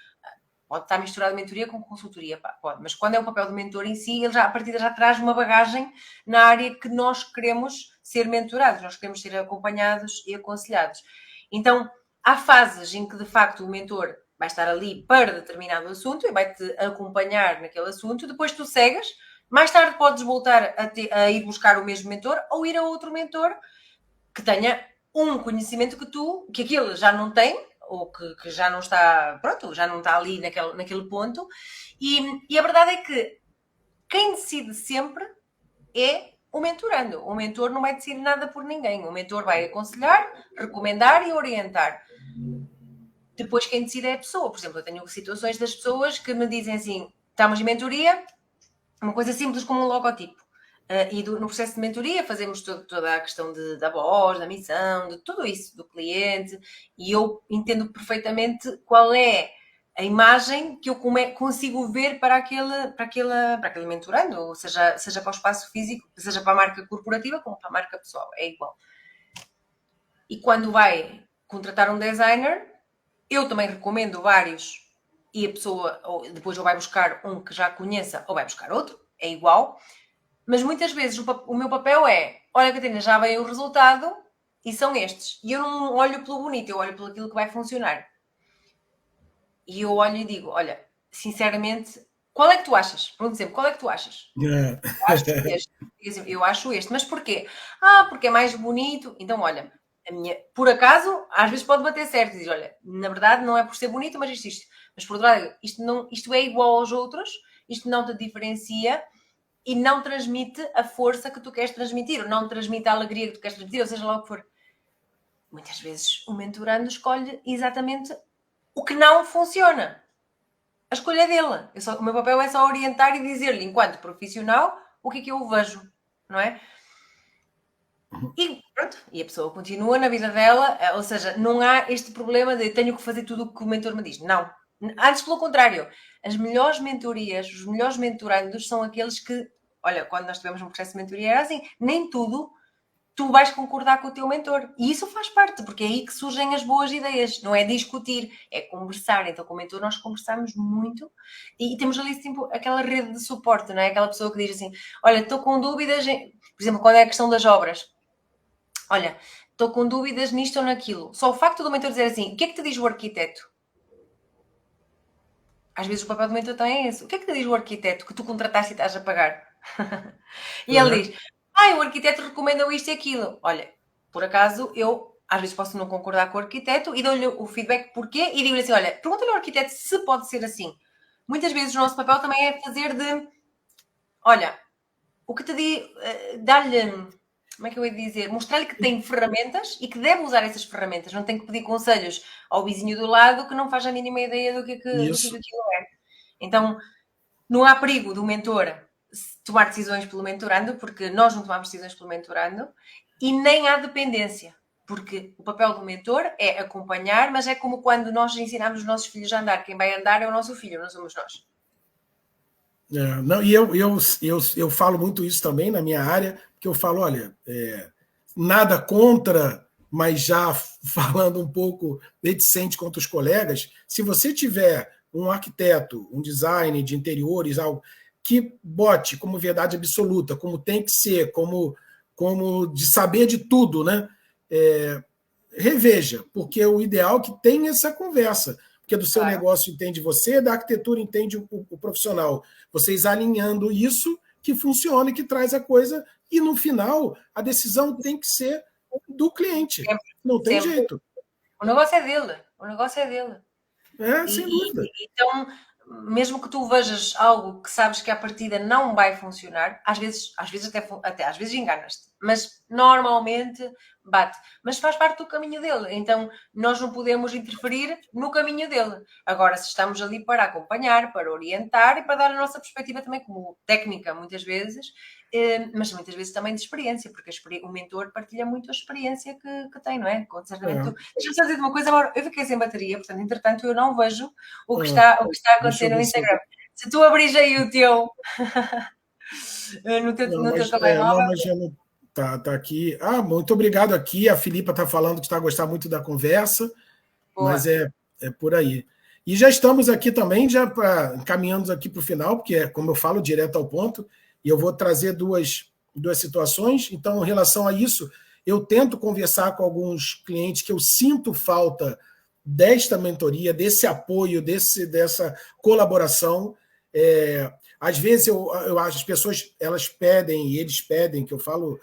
pode estar misturado mentoria com consultoria, pode. Mas quando é o papel do mentor em si, ele à partida já traz uma bagagem na área que nós queremos ser mentorados, nós queremos ser acompanhados e aconselhados. Então, há fases em que, de facto, o mentor vai estar ali para determinado assunto e vai-te acompanhar naquele assunto, depois tu cegas, mais tarde podes voltar a ir buscar o mesmo mentor ou ir a outro mentor que tenha um conhecimento que aquele já não tem, ou que já não está, pronto, já não está ali naquele ponto, e a verdade é que quem decide sempre é o mentorando. O mentor não vai decidir nada por ninguém, o mentor vai aconselhar, recomendar e orientar. Depois quem decide é a pessoa. Por exemplo, eu tenho situações das pessoas que me dizem assim, estamos em mentoria, uma coisa simples como um logotipo. E no processo de mentoria fazemos toda a questão da voz, da missão, de tudo isso, do cliente, e eu entendo perfeitamente qual é a imagem que eu consigo ver para aquele mentorando, ou seja para o espaço físico, seja para a marca corporativa, como para a marca pessoal, é igual. E quando vai contratar um designer, eu também recomendo vários, e a pessoa depois ou vai buscar um que já conheça ou vai buscar outro, é igual. Mas muitas vezes o meu papel é, olha, Catarina, já veio o resultado e são estes. E eu não olho pelo bonito, eu olho pelo aquilo que vai funcionar. E eu olho e digo, olha, sinceramente, qual é que tu achas? Pergunto sempre, qual é que tu achas? Eu acho este. Eu acho este. Mas porquê? Porque é mais bonito. Então, olha, por acaso, às vezes pode bater certo e dizer, olha, na verdade não é por ser bonito, mas isto. Mas por outro lado, isto é igual aos outros, isto não te diferencia e não transmite a força que tu queres transmitir, ou não transmite a alegria que tu queres transmitir, ou seja lá o que for. Muitas vezes o mentorando escolhe exatamente o que não funciona. A escolha é dele. O meu papel é só orientar e dizer-lhe, enquanto profissional, o que é que eu vejo, não é? E pronto, e a pessoa continua na vida dela, ou seja, não há este problema de tenho que fazer tudo o que o mentor me diz. Não. Antes, pelo contrário, as melhores mentorias, os melhores mentorandos são aqueles que, olha, quando nós tivemos um processo de mentoria era assim, nem tudo tu vais concordar com o teu mentor. E isso faz parte, porque é aí que surgem as boas ideias. Não é discutir, é conversar. Então, com o mentor nós conversamos muito e temos ali tipo, aquela rede de suporte, não é? Aquela pessoa que diz assim, olha, estou com dúvidas, por exemplo, quando é a questão das obras. Olha, estou com dúvidas nisto ou naquilo. Só o facto do mentor dizer assim, o que é que te diz o arquiteto? Às vezes o papel do mentor também é esse. O que é que te diz o arquiteto que tu contrataste e estás a pagar? E ele diz, o arquiteto recomendou isto e aquilo. Olha, por acaso, eu às vezes posso não concordar com o arquiteto e dou-lhe o feedback porquê e digo-lhe assim, olha, pergunta-lhe ao arquiteto se pode ser assim. Muitas vezes o nosso papel também é fazer olha, o que te diz, dar-lhe como é que eu ia dizer? Mostrar-lhe que tem ferramentas e que deve usar essas ferramentas. Não tem que pedir conselhos ao vizinho do lado que não faz a mínima ideia do que aquilo é. Então, não há perigo do mentor tomar decisões pelo mentorando, porque nós não tomamos decisões pelo mentorando, e nem há dependência, porque o papel do mentor é acompanhar, mas é como quando nós ensinamos os nossos filhos a andar. Quem vai andar é o nosso filho, não somos nós. Não, e eu falo muito isso também na minha área, que eu falo, olha, nada contra, mas já falando um pouco reticente contra os colegas, se você tiver um arquiteto, um designer de interiores, algo que bote como verdade absoluta, como tem que ser, como de saber de tudo, né? Reveja, porque o ideal é que tenha essa conversa, porque do seu negócio entende você, da arquitetura entende o profissional. Vocês alinhando isso, que funciona e que traz a coisa, e no final a decisão tem que ser do cliente. Não tem jeito. O negócio é dele. O negócio é dele. Sem dúvida. Então, mesmo que tu vejas algo que sabes que à partida não vai funcionar, às vezes até às vezes enganas-te, mas normalmente bate. Mas faz parte do caminho dele, então nós não podemos interferir no caminho dele. Agora, se estamos ali para acompanhar, para orientar e para dar a nossa perspectiva também como técnica, muitas vezes, mas muitas vezes também de experiência, porque o mentor partilha muito a experiência que tem, não é? Certamente deixa-me só dizer uma coisa, agora eu fiquei sem bateria, portanto, entretanto, eu não vejo o que está a acontecer no Instagram. Se tu abris aí o teu no teu telemóvel. Mas já não tá aqui. Muito obrigado aqui. A Filipa está falando que está a gostar muito da conversa, boa. Mas é por aí. E já estamos aqui também, já encaminhando aqui para o final, porque como eu falo, direto ao ponto, e eu vou trazer duas situações. Então, em relação a isso, eu tento conversar com alguns clientes que eu sinto falta desta mentoria, desse apoio, dessa colaboração. Às vezes eu acho as pessoas elas pedem, e eles pedem, que eu falo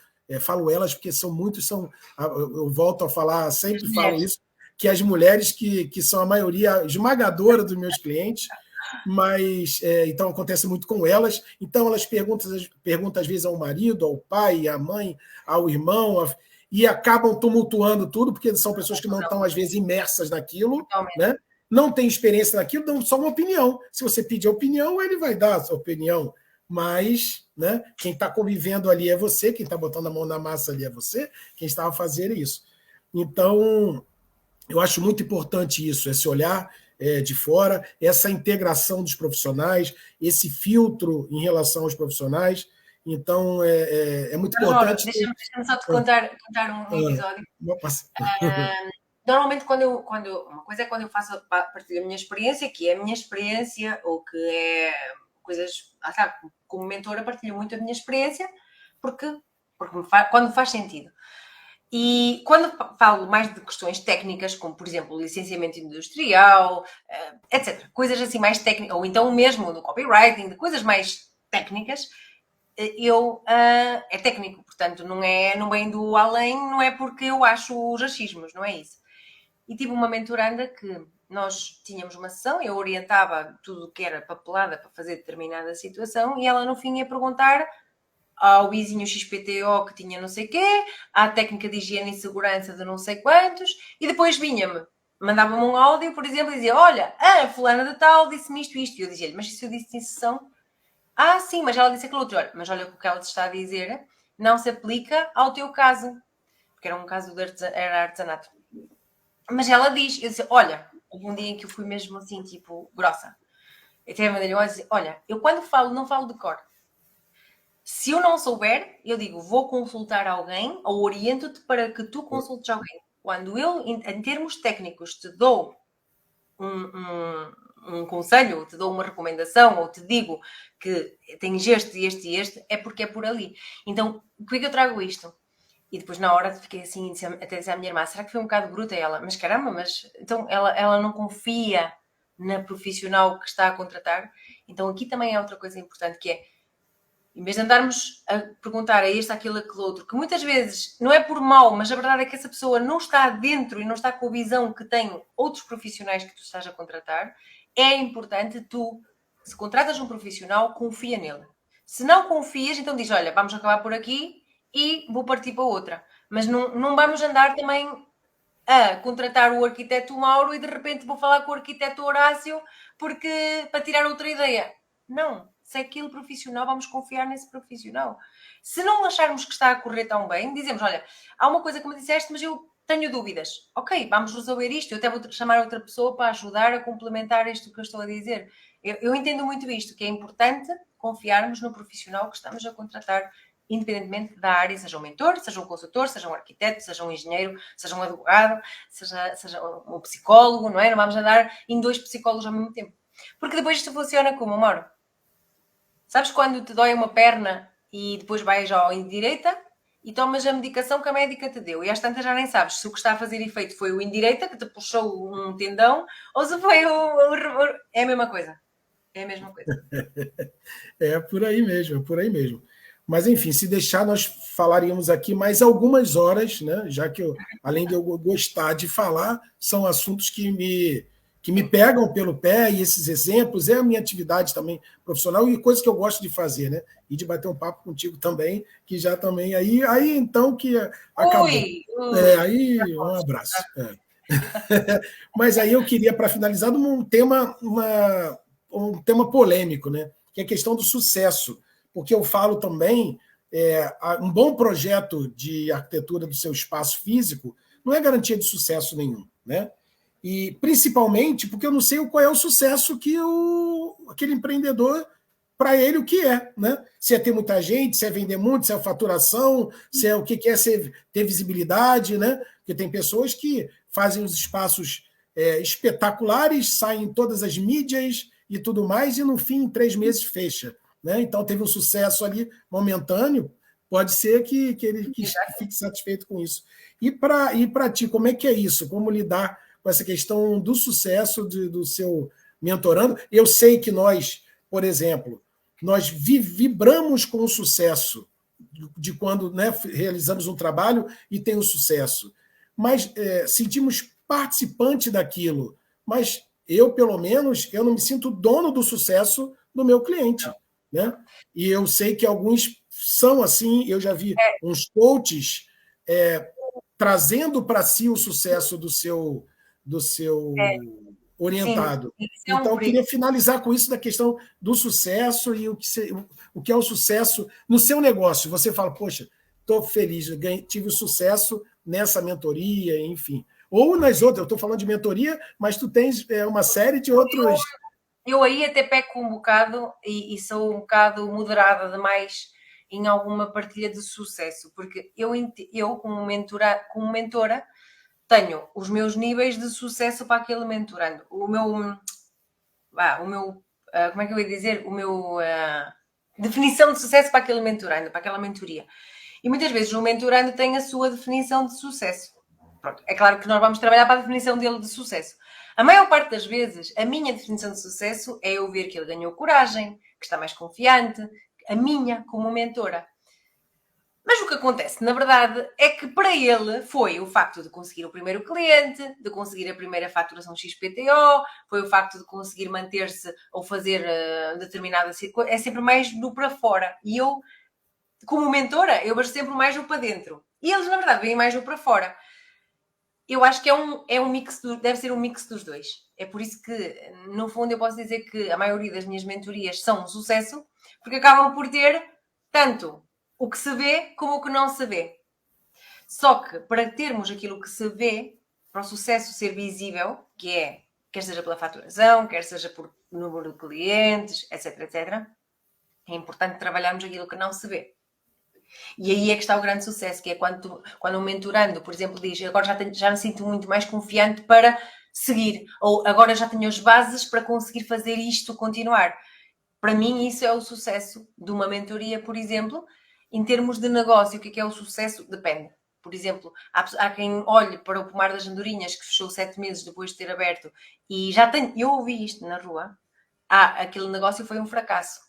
elas porque eu volto a falar, sempre falo isso, que as mulheres que são a maioria esmagadora dos meus clientes, mas então acontece muito com elas. Então elas perguntam às vezes ao marido, ao pai, à mãe, ao irmão, e acabam tumultuando tudo, porque são pessoas que não estão, às vezes, imersas naquilo, né? Não tem experiência naquilo, dão só uma opinião. Se você pedir opinião, ele vai dar a sua opinião. Mas, né, quem está convivendo ali é você, quem está botando a mão na massa ali é você, quem está a fazer isso. Então, eu acho muito importante isso, esse olhar de fora, essa integração dos profissionais, esse filtro em relação aos profissionais. Então, é muito importante. Deixa-me só te contar um episódio. Normalmente, uma coisa é quando eu faço partilho a minha experiência, que é a minha experiência, ou que é coisas. Como mentora, partilho muito a minha experiência, porque quando faz sentido. E quando falo mais de questões técnicas, como, por exemplo, licenciamento industrial, etc., coisas assim mais técnicas, ou então mesmo no copywriting, de coisas mais técnicas, é técnico, portanto, não vem do além, não é porque eu acho os achismos, não é isso. E tive uma mentoranda que nós tínhamos uma sessão, eu orientava tudo o que era papelada para fazer determinada situação, e ela no fim ia perguntar ao vizinho XPTO que tinha não sei o quê, à técnica de higiene e segurança de não sei quantos, e depois mandava-me um áudio, por exemplo, e dizia, olha, a fulana de tal disse-me isto e isto. E eu dizia-lhe, mas isso eu disse em sessão? Sim, mas ela disse aquilo outro. Mas olha, o que ela te está a dizer não se aplica ao teu caso. Porque era um caso era artesanato. Mas ela diz, eu disse, olha, houve um dia em que eu fui mesmo assim, tipo, grossa. Até mandei-lhe uma dizer, olha, eu quando falo, não falo de cor. Se eu não souber, eu digo, vou consultar alguém ou oriento-te para que tu consultes alguém. Quando eu, em termos técnicos, te dou um conselho, te dou uma recomendação, ou te digo que tens este, é porque é por ali. Então, por que eu trago isto? E depois, na hora, fiquei assim, até dizer à minha irmã, será que foi um bocado bruta? Ela, mas caramba, então ela não confia na profissional que está a contratar. Então, aqui também é outra coisa importante, que é, em vez de andarmos a perguntar a este, aquele, aquele outro, que muitas vezes não é por mal, mas a verdade é que essa pessoa não está dentro e não está com a visão que tem outros profissionais que tu estás a contratar, é importante tu, se contratas um profissional, confia nele. Se não confias, então diz, olha, vamos acabar por aqui e vou partir para outra. Mas não vamos andar também a contratar o arquiteto Mauro e de repente vou falar com o arquiteto Horácio para tirar outra ideia. Não. Se é aquele profissional, vamos confiar nesse profissional. Se não acharmos que está a correr tão bem, dizemos, olha, há uma coisa que me disseste, mas eu tenho dúvidas. Ok, vamos resolver isto. Eu até vou chamar outra pessoa para ajudar a complementar isto que eu estou a dizer. Eu entendo muito isto, que é importante confiarmos no profissional que estamos a contratar, independentemente da área, seja um mentor, seja um consultor, seja um arquiteto, seja um engenheiro, seja um advogado, seja um psicólogo, não é? Não vamos andar em 2 psicólogos ao mesmo tempo. Porque depois isto funciona como, Mauro? Sabes quando te dói uma perna e depois vais à indireita e tomas a medicação que a médica te deu e às tantas já nem sabes se o que está a fazer efeito foi o indireita que te puxou um tendão ou se foi É a mesma coisa. É a mesma coisa. É por aí mesmo, é por aí mesmo. Mas, enfim, se deixar, nós falaríamos aqui mais algumas horas, né? Já que, além de eu gostar de falar, são assuntos que me pegam pelo pé, e esses exemplos é a minha atividade também profissional e coisas que eu gosto de fazer, né? E de bater um papo contigo também, que já também. Aí então que acabou. Aí, um abraço. Mas aí eu queria, para finalizar, um tema polêmico, né? Que é a questão do sucesso. Porque eu falo também, um bom projeto de arquitetura do seu espaço físico não é garantia de sucesso nenhum, né? E principalmente porque eu não sei qual é o sucesso que aquele empreendedor, para ele, o que é, né? Se é ter muita gente, se é vender muito, se é faturação, se é o que é ter visibilidade, né? Porque tem pessoas que fazem os espaços espetaculares, saem em todas as mídias e tudo mais, e no fim, em 3 meses, fecha. Né? Então, teve um sucesso ali momentâneo, pode ser que ele fique satisfeito com isso. E para ti, como é que é isso? Como lidar com essa questão do sucesso do seu mentorando? Eu sei que nós, por exemplo, nós vibramos com o sucesso de quando, né, realizamos um trabalho e tem o sucesso, mas sentimos participante daquilo. Mas eu, pelo menos, eu não me sinto dono do sucesso do meu cliente. Né? E eu sei que alguns são assim, eu já vi uns coaches trazendo para si o sucesso do seu orientado. Sim, então, eu queria finalizar com isso da questão do sucesso e o que é o sucesso no seu negócio. Você fala, poxa, estou feliz, tive sucesso nessa mentoria, enfim. Ou nas outras, eu estou falando de mentoria, mas tu tens uma série de outros... Eu aí até peco um bocado e sou um bocado moderada demais em alguma partilha de sucesso, porque eu como mentora, tenho os meus níveis de sucesso para aquele mentorando. O meu como é que eu ia dizer? O meu definição de sucesso para aquele mentorando, para aquela mentoria. E muitas vezes o mentorando tem a sua definição de sucesso. Pronto, é claro que nós vamos trabalhar para a definição dele de sucesso. A maior parte das vezes, a minha definição de sucesso é eu ver que ele ganhou coragem, que está mais confiante, a minha como mentora. Mas o que acontece, na verdade, é que para ele foi o facto de conseguir o primeiro cliente, de conseguir a primeira faturação XPTO, foi o facto de conseguir manter-se ou fazer determinada coisa. É sempre mais do para fora. E eu, como mentora, eu vejo sempre mais do para dentro. E eles, na verdade, veem mais do para fora. Eu acho que é um mix, deve ser um mix dos dois. É por isso que, no fundo, eu posso dizer que a maioria das minhas mentorias são um sucesso, porque acabam por ter tanto o que se vê como o que não se vê. Só que, para termos aquilo que se vê, para o sucesso ser visível, que é, quer seja pela faturação, quer seja por número de clientes, etc, etc, é importante trabalharmos aquilo que não se vê. E aí é que está o grande sucesso, que é quando um mentorando, por exemplo, diz agora já me sinto muito mais confiante para seguir, ou agora já tenho as bases para conseguir fazer isto continuar. Para mim isso é o sucesso de uma mentoria, por exemplo. Em termos de negócio, o que é o sucesso? Depende. Por exemplo, há quem olhe para o Pomar das Andorinhas, que fechou 7 meses depois de ter aberto, e já tem... Eu ouvi isto na rua. Aquele negócio foi um fracasso.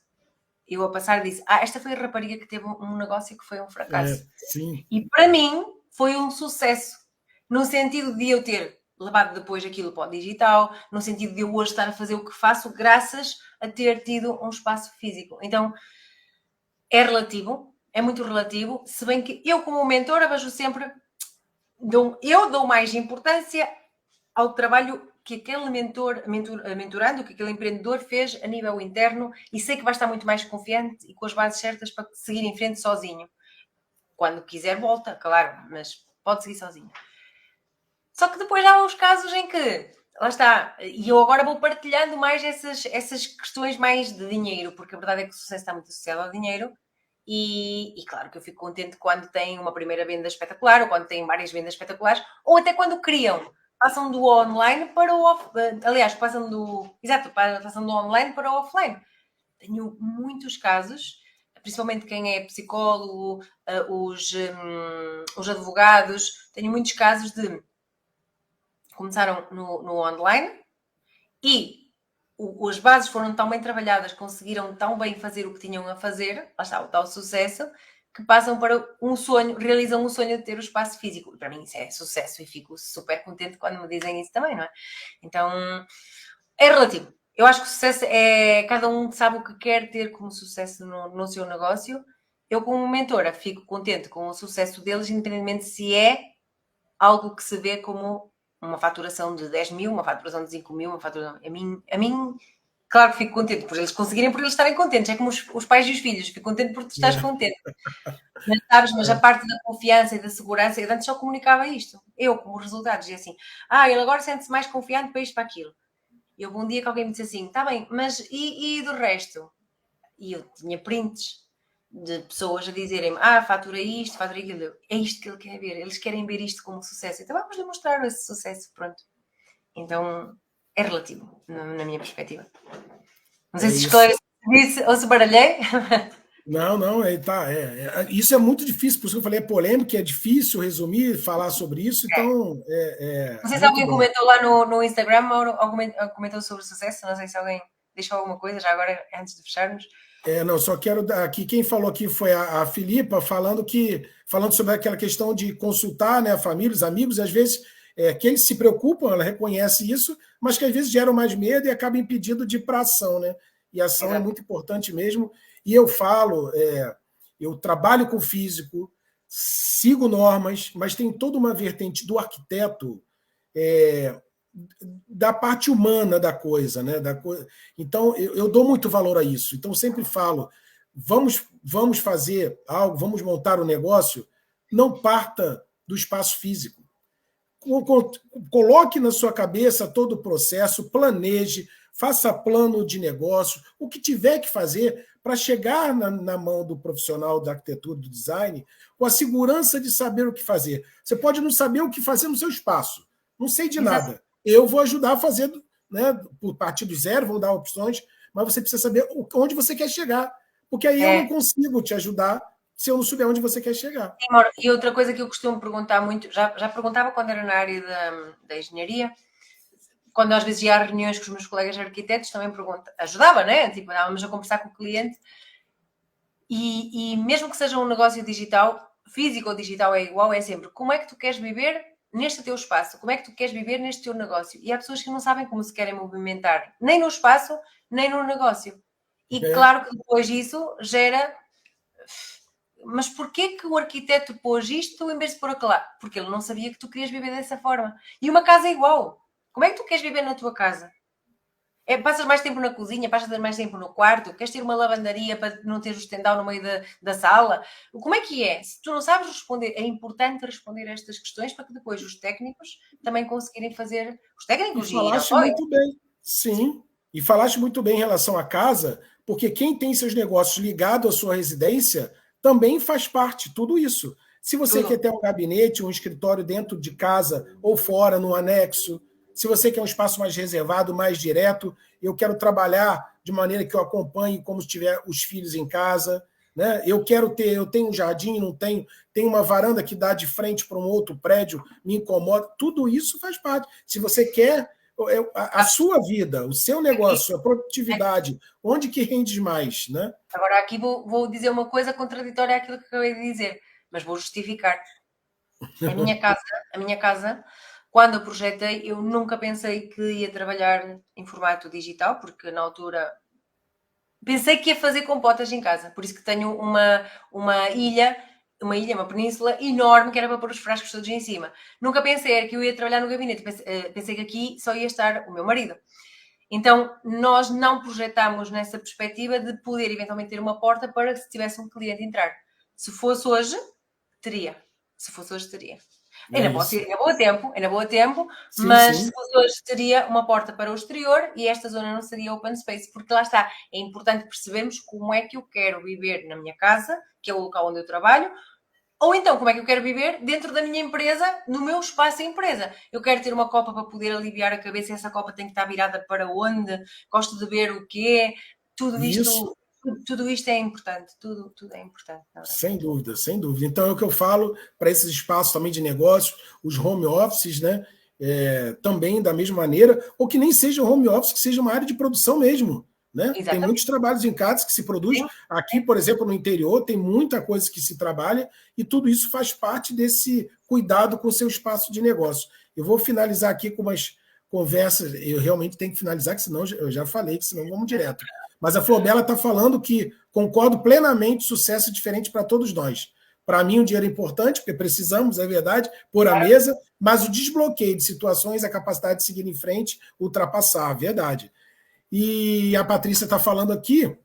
Eu a passar disse, esta foi a rapariga que teve um negócio que foi um fracasso. Sim. E para mim foi um sucesso. No sentido de eu ter levado depois aquilo para o digital, no sentido de eu hoje estar a fazer o que faço graças a ter tido um espaço físico. Então, é relativo. é muito relativo, se bem que eu, como mentora, vejo sempre, eu dou mais importância ao trabalho que aquele mentorando, que aquele empreendedor fez a nível interno, e sei que vai estar muito mais confiante e com as bases certas para seguir em frente sozinho. Quando quiser, volta, claro, mas pode seguir sozinho. Só que depois há os casos em que, lá está, e eu agora vou partilhando mais essas questões mais de dinheiro, porque a verdade é que o sucesso está muito associado ao dinheiro, e claro que eu fico contente quando tem uma primeira venda espetacular, ou quando tem várias vendas espetaculares, ou até quando criam, passam do online para o offline, aliás, passam do online para o offline. Tenho muitos casos, principalmente quem é psicólogo, os advogados, tenho muitos casos de começaram no online e as bases foram tão bem trabalhadas, conseguiram tão bem fazer o que tinham a fazer, lá está o tal sucesso, que passam para um sonho, realizam um sonho de ter o espaço físico. E para mim isso é sucesso e fico super contente quando me dizem isso também, não é? Então, é relativo. Eu acho que o sucesso é... Cada um sabe o que quer ter como sucesso no seu negócio. Eu, como mentora, fico contente com o sucesso deles, independentemente se é algo que se vê como uma faturação de 10 mil, uma faturação de 5 mil, uma faturação... A mim, claro que fico contente por eles conseguirem, por eles estarem contentes. É como os pais e os filhos. Fico contente por tu estás contente. Mas sabes, mas a parte da confiança e da segurança, eu antes só comunicava isto. Eu, como resultados, e assim, ele agora sente-se mais confiante para isto, para aquilo. E houve um dia que alguém me disse assim, está bem, mas e do resto? E eu tinha prints de pessoas a dizerem-me, fatura isto, fatura aquilo. É isto que ele quer ver. Eles querem ver isto como sucesso. Então vamos demonstrar esse sucesso, pronto. Então é relativo, na minha perspectiva. Não sei se esclareci isso ou se baralhei. Não, tá. Isso é muito difícil, por isso que eu falei, é polêmico, é difícil resumir, falar sobre isso, então Não sei se muito alguém bom. comentou lá no Instagram ou comentou sobre o sucesso, não sei se alguém deixou alguma coisa, já agora, antes de fecharmos. Não, só quero dar aqui, quem falou aqui foi a Filipa, falando sobre aquela questão de consultar, né, a família, os amigos, às vezes que eles se preocupam, ela reconhece isso, mas que às vezes geram mais medo e acaba impedindo de ir para ação, né? E a ação é muito importante mesmo. E eu falo, eu trabalho com físico, sigo normas, mas tem toda uma vertente do arquiteto, da parte humana da coisa, né? Então, eu dou muito valor a isso. Então, sempre falo, vamos fazer algo, vamos montar um negócio, não parta do espaço físico. Coloque na sua cabeça todo o processo, planeje, faça plano de negócio, o que tiver que fazer para chegar na mão do profissional da arquitetura, do design, com a segurança de saber o que fazer. Você pode não saber o que fazer no seu espaço, não sei de nada. Eu vou ajudar a fazer, né, por partir do zero, vou dar opções, mas você precisa saber onde você quer chegar, porque aí eu não consigo te ajudar se eu não souber onde você quer chegar. E outra coisa que eu costumo perguntar muito, já perguntava quando era na área da engenharia, quando às vezes ia a reuniões com os meus colegas arquitetos, também ajudava, né? Tipo, andávamos a conversar com o cliente, e mesmo que seja um negócio digital, físico ou digital é igual, é sempre como é que tu queres viver neste teu espaço, como é que tu queres viver neste teu negócio. E há pessoas que não sabem como se querem movimentar, nem no espaço, nem no negócio. E claro que depois isso gera... Mas porquê que o arquiteto pôs isto em vez de pôr aquilo lá? Porque ele não sabia que tu querias viver dessa forma. E uma casa é igual. Como é que tu queres viver na tua casa? Passas mais tempo na cozinha, passas mais tempo no quarto, queres ter uma lavandaria para não teres o estendal no meio da sala? Como é que é? Se tu não sabes responder, é importante responder a estas questões para que depois os técnicos também conseguirem fazer... Os técnicos e falaste muito bem, sim. E falaste muito bem em relação à casa, porque quem tem seus negócios ligados à sua residência também faz parte, tudo isso. Se você quer ter um gabinete, um escritório dentro de casa ou fora, no anexo, se você quer um espaço mais reservado, mais direto, eu quero trabalhar de maneira que eu acompanhe como se tiver os filhos em casa, né? Eu tenho um jardim, não tenho, tem uma varanda que dá de frente para um outro prédio, me incomoda, tudo isso faz parte. Se você quer a sua vida, o seu negócio, a produtividade, onde que rende mais, né? Agora aqui vou dizer uma coisa contraditória àquilo que acabei de dizer, mas vou justificar. A minha casa, quando a projetei, eu nunca pensei que ia trabalhar em formato digital, porque na altura pensei que ia fazer compotas em casa, por isso que tenho uma ilha, uma península enorme que era para pôr os frascos todos em cima. Nunca pensei que eu ia trabalhar no gabinete, pensei que aqui só ia estar o meu marido. Então, nós não projetámos nessa perspectiva de poder eventualmente ter uma porta para que se tivesse um cliente entrar. Se fosse hoje, teria. Se fosse hoje, teria. Ainda boa tempo, Sim, mas sim. se fosse hoje, teria uma porta para o exterior e esta zona não seria open space, porque lá está, é importante percebermos como é que eu quero viver na minha casa, que é o local onde eu trabalho, ou então, como é que eu quero viver dentro da minha empresa, no meu espaço empresa? Eu quero ter uma copa para poder aliviar a cabeça, essa copa tem que estar virada para onde? Gosto de ver o quê? Tudo Isso, isto, tudo isto é importante, tudo é importante. sem dúvida, sem dúvida. Então, é o que eu falo para esses espaços também de negócios, os home offices, né? Também da mesma maneira, ou que nem seja home office, que seja uma área de produção mesmo. Né? Tem muitos Exatamente. trabalhos em casa que se produz. Sim. Aqui, por exemplo, no interior, tem muita coisa que se trabalha e tudo isso faz parte desse cuidado com o seu espaço de negócio. Eu vou finalizar aqui com umas conversas. Eu realmente tenho que finalizar, que senão eu já falei, que senão vamos direto. Mas a Flobela está falando que concordo plenamente, sucesso é diferente para todos nós. Para mim, o dinheiro é importante, porque precisamos, é verdade, pôr a mesa, mas o desbloqueio de situações, a capacidade de seguir em frente, ultrapassar, verdade. E a Patrícia está falando aqui,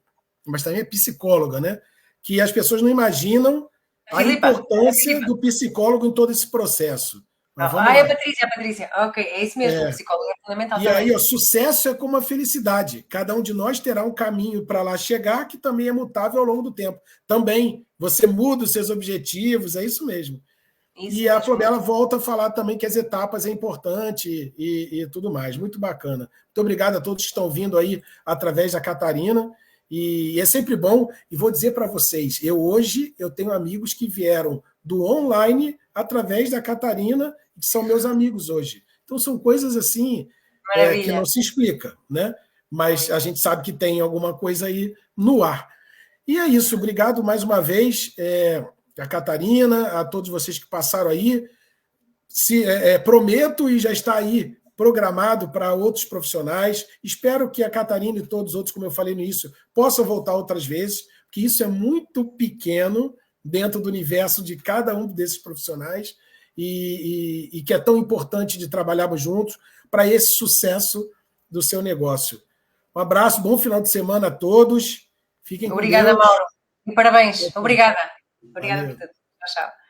mas também é psicóloga, né? Que as pessoas não imaginam a importância do psicólogo em todo esse processo. Mas vamos É lá. a Patrícia. Ok, é isso mesmo, o psicólogo é fundamental E também. aí, sucesso é como a felicidade. Cada um de nós terá um caminho para lá chegar, que também é mutável ao longo do tempo. Também, você muda os seus objetivos, é isso mesmo. Isso E a mesmo. Flobela volta a falar também que as etapas é importante e tudo mais. Muito bacana. Muito obrigado a todos que estão vindo aí através da Catarina. E é sempre bom. E vou dizer para vocês, hoje eu tenho amigos que vieram do online através da Catarina, que são meus amigos hoje. Então são coisas assim que Maravilha. não se explica, né? Mas a gente sabe que tem alguma coisa aí no ar. E é isso. Obrigado mais uma vez. A Catarina, a todos vocês que passaram aí. Prometo e já está aí programado para outros profissionais. Espero que a Catarina e todos os outros, como eu falei no início, possam voltar outras vezes, porque isso é muito pequeno dentro do universo de cada um desses profissionais e que é tão importante de trabalharmos juntos para esse sucesso do seu negócio. Um abraço, bom final de semana a todos. Fiquem com Obrigada, Deus. Mauro. E parabéns. Obrigada. Obrigada por Valeu. tudo. Tchau, tchau.